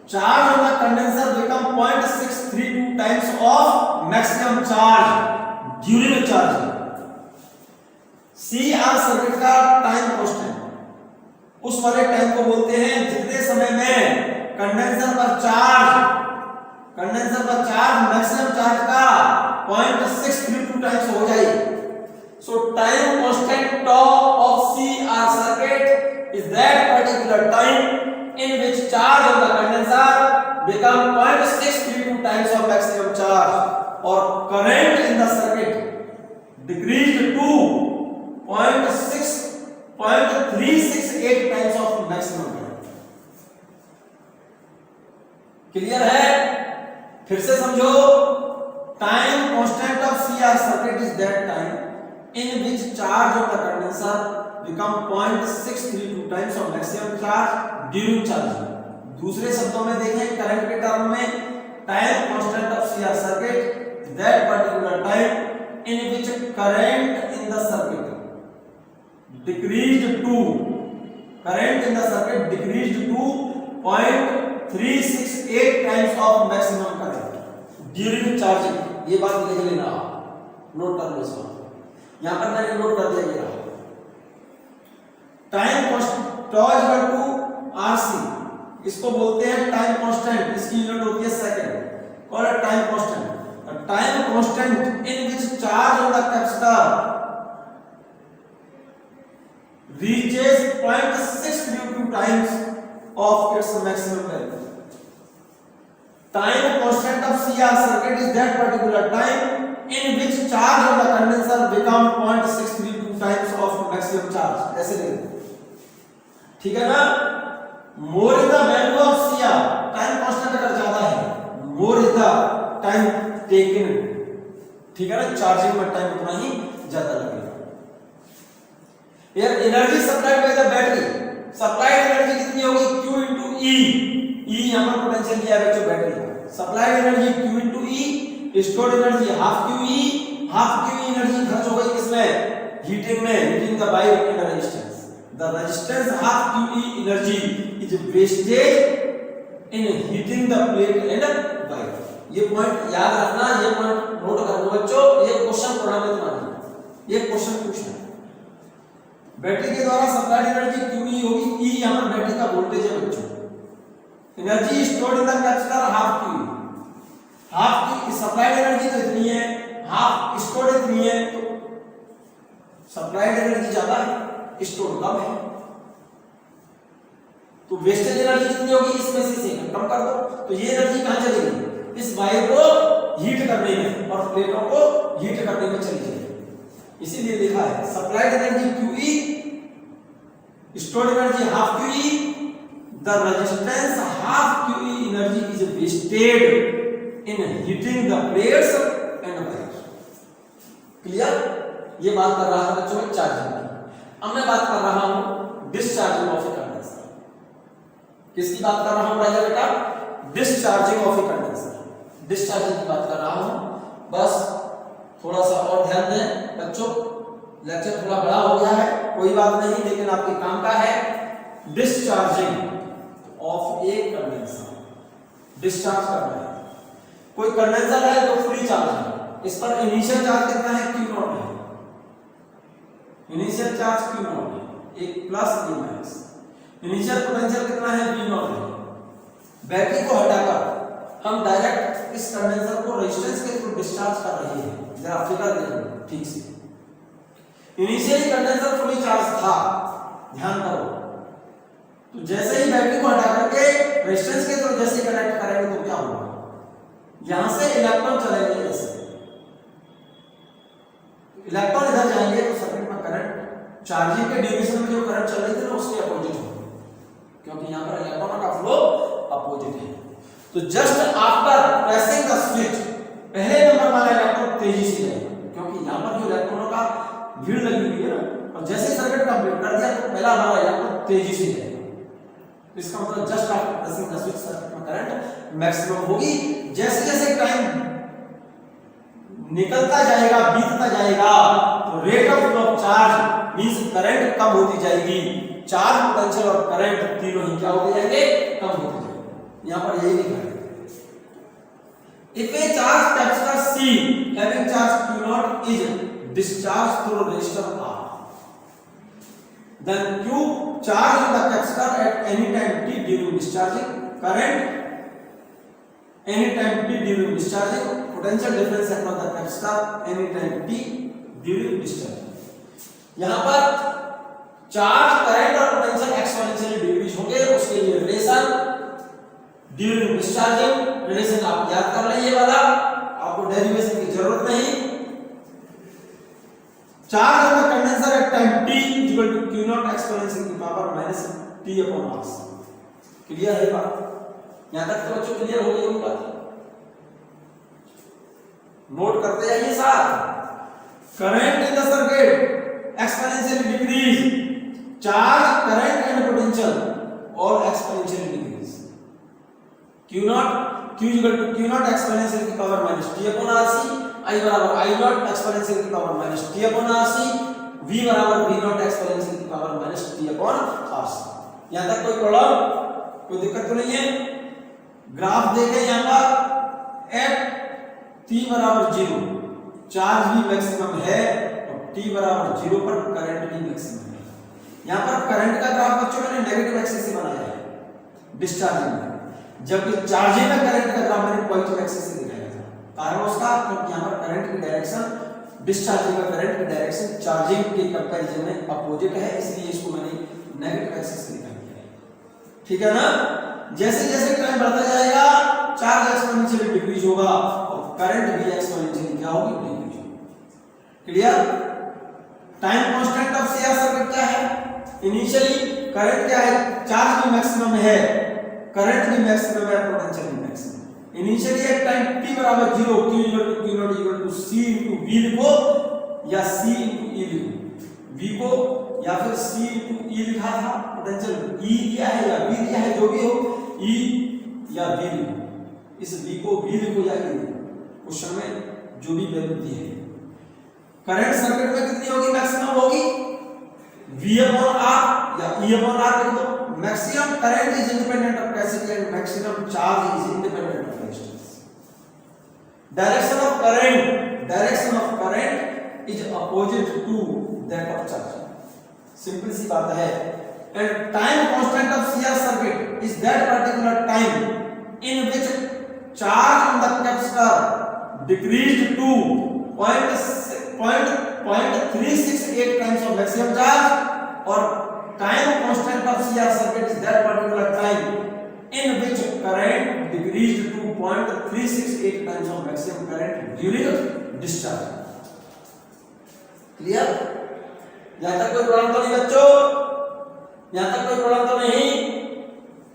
charge on the condenser become 0.632 times of maximum charge during charging. CR circuit का time constant उस वाले time को बोलते हैं जितने समय में condenser पर चार्ज 0.632 टाइम्स हो जाएगी। So time constant tau of CR circuit is that particular time in which charge of the condenser become 0.632 times of maximum charge, or current in the circuit decreased to 0.368 times of maximum current। Clear है? फिर से समझो, time constant of CR circuit is that time in which charge of the condenser become 0.632 times of maximum charge during charging। दूसरे शब्दों में देखें, current के term में time constant of CR circuit that particular time in which current in the circuit decreased to 0.368 times of maximum current during charging। ये बात लिख लेना, नोट कर लो इसको, यहां पर मैंने नोट कर दिया गया। Time constant tau equal to RC, इसको बोलते हैं टाइम कांस्टेंट, इसकी यूनिट होती है second, called time constant. Time constant in which charge on the capacitor reaches 0.632 times of its maximum value। time constant of CR circuit is that particular time in which charge of the condenser become 0.632 times of maximum charge। ऐसे लिखें, ठीक है ना? more is the value of CR, time constant अगर ज्यादा है, more is the time taken, ठीक है ना? चार्जिंग में टाइम उतना ही ज्यादा लगेगा। यार energy supplied by the battery, supplied energy कितनी होगी? Q into E, E यहां पर पोटेंशियल दिया है बच्चों बैटरी का। Supplied energy Q into E, stored energy half QE, half QE energy खर्च हो गई किसमें? हीटिंग में, heating the wire in resistance. The resistance half QE energy is wastage in heating the plate and wire. ये point याद रखना, ये point note कर लो बच्चों, ये क्वेश्चन पढ़ा में तुम्हारे, ये क्वेश्चन पूछना है। बैटरी के द्वारा सप्लाइड एनर्जी QE होगी, E यहां पर बैटरी का वोल्टेज है बच्चों। Energy stored in the capacitor half QE, half की सप्लाइड एनर्जी तो इतनी है, हाफ स्टोर्ड इतनी है, तो सप्लाइड एनर्जी ज्यादा है, स्टोर्ड कम है, तो वेस्टेज एनर्जी कितनी होगी? इसमें से कम कर दो, तो ये एनर्जी कहां चलेगी? इस वायर को हीट करने में और प्लेटों को हीट करने में चली जाएगी। इसीलिए लिखा है supplied energy QE, stored energy half QE, the resistance half QE energy is wasted in heating the plates and wire. Clear? ये बात कर रहा है बच्चों चार्जिंग की। अब मैं बात कर रहा हूं डिस्चार्जिंग ऑफ ए कंडेंसर। किसकी बात कर रहा हूं राजा बेटा? Discharging of A condenser, discharging की बात कर रहा हूं। बस थोड़ा सा और ध्यान दें बच्चों, लेक्चर थोड़ा बड़ा हो गया है, कोई बात नहीं, लेकिन आपके काम का है। Discharging of A condenser, discharge करना है। कोई कंडेंसर है जो फ्री चार्ज है, इस पर इनिशियल चार्ज कितना है? Q0 है, इनिशियल चार्ज Q0 है, एक प्लस एक माइनस। इनिशियल पोटेंशियल कितना है? V0 है। बैटरी को हटाकर हम डायरेक्ट इस कंडेंसर को रेजिस्टेंस के थ्रू डिस्चार्ज कर रहे हैं। जरा फिगर देखो ठीक से। इनिशियली कंडेंसर फुली चार्ज था, ध्यान करो, तो जैसे ही बैटरी को हटा करके रेजिस्टेंस के थ्रू जैसे कनेक्ट करेंगे तो क्या होगा? यहां से इलेक्ट्रॉन चलेंगे, ऐसे इलेक्ट्रॉन इधर जाएंगे तो सर्किट में करंट चार्जिंग के ड्यूरेशन में जो करंट चल रही थी ना उसके अपोजिट होगा, क्योंकि यहां पर इलेक्ट्रॉनों का फ्लो अपोजिट है। तो just after pressing the switch, पहले नंबर वाला इलेक्ट्रॉन तेजी से जाएगा, क्योंकि यहां पर जो इलेक्ट्रॉनों का भीड़ लगी हुई है ना, और जैसे सर्किट कंप्लीट कर दिया तो पहला वाला इलेक्ट्रॉन तेजी से जाएगा। इसका मतलब just after pressing the switch circuit में करंट मैक्सिमम होगी। जैसे जैसे टाइम निकलता जाएगा, बीतता जाएगा, तो rate of flow of charge means current कम होती जाएगी। चार्ज, पोटेंशियल और करंट तीनों ही क्या होते जाएंगे? कम होते जाएंगे। यहां पर यही लिखा है, if a charge capacitor C having charge Q0 is discharged through resistor R, then Q charge in the capacitor at any time t during discharging, current any time t during discharging, potential difference across the capacitor any time t during discharging. यहां पर charge, current और potential exponentially decrease होंगे, उसके लिए relation during discharging, relation आप याद कर लें, ये वाला आपको डेरिवेशन की जरूरत नहीं। Charge on the condenser at time t equal to q naught exponential की power minus t upon r। Clear है बात? यहां तक तो बच्चों क्लियर हो गई होगी बात? नोट करते जाइए साथ। Current in the circuit exponentially decrease, charge, current and potential और exponentially decrease. q naught q equal to q naught exponential की power minus t upon rc, I बराबर I नॉट एक्सपोनेंशियल की power minus t upon rc, v बराबर v naught exponential की power minus t upon rc। यहां तक कोई problem, कोई दिक्कत तो नहीं है? ग्राफ देखें यहां पर एट t बराबर 0 चार्ज भी मैक्सिमम है और t बराबर 0 पर करंट भी मैक्सिमम है। यहां पर करंट का ग्राफ बच्चों मैंने नेगेटिव एक्सिस से बनाया है डिस्चार्जिंग में, जबकि चार्जिंग में करंट का ग्राफ मैंने पॉजिटिव एक्सिस से दिखाया था। कारण उसका क्योंकि यहां पर करंट की डायरेक्शन, डिस्चार्जिंग का करंट की डायरेक्शन चार्जिंग के कंपैरिजन में अपोजिट है, इसलिए इसको मैंने नेगेटिव एक्सिस से दिखाया है। ठीक है ना? जैसे जैसे टाइम बढ़ता जाएगा चार्ज एक्सपोनेंशियली डिक्रीज होगा और करंट भी एक्सपोनेंशियली क्या होगी? डिक्रीज होगी। Clear? Time constant of CR circuit क्या है? इनिशियली करंट क्या है? चार्ज भी मैक्सिमम है, करंट भी मैक्सिमम है, पोटेंशियल भी maximum. Initially at time t बराबर 0 q equal to q naught equal to c into v लिखो या c इनटू e लिखो, v को या फिर c इनटू e लिखा था, पोटेंशियल e दिया है या v दिया है, जो भी हो e या v लिखो, इस v को v लिखो या e लिखो, क्वेश्चन में जो भी वैल्यू दी है। करंट सर्किट में कितनी होगी? मैक्सिमम होगी v अपॉन r या e अपॉन r लिख दो। Maximum current is independent of capacity and maximum charge is independent of resistance. Direction of current is opposite to that of charge. Simple सी बात है। And time constant of CR circuit is that particular time in which charge on the capacitor decreased to 0.368 times of maximum charge, और time constant of CR circuit is that particular time in which current decreased to 0.368 times of maximum current during discharge. Clear? यहां तक कोई problem तो नहीं बच्चों? यहां तक कोई प्रॉब्लम तो नहीं?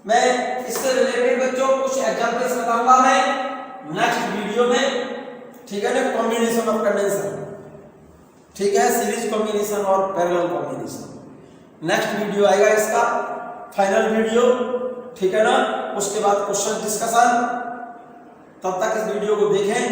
मैं इससे रिलेटेड बच्चों कुछ एग्जांपल्स बताऊंगा मैं नेक्स्ट वीडियो में। ठीक है ना? कॉम्बिनेशन ऑफ कंडेंसर, ठीक है, सीरीज कॉम्बिनेशन और पैरेलल कॉम्बिनेशन, नेक्स्ट वीडियो आएगा इसका, फाइनल वीडियो। ठीक है ना? उसके बाद क्वेश्चन डिस्कशन। तब तक इस वीडियो को देखें।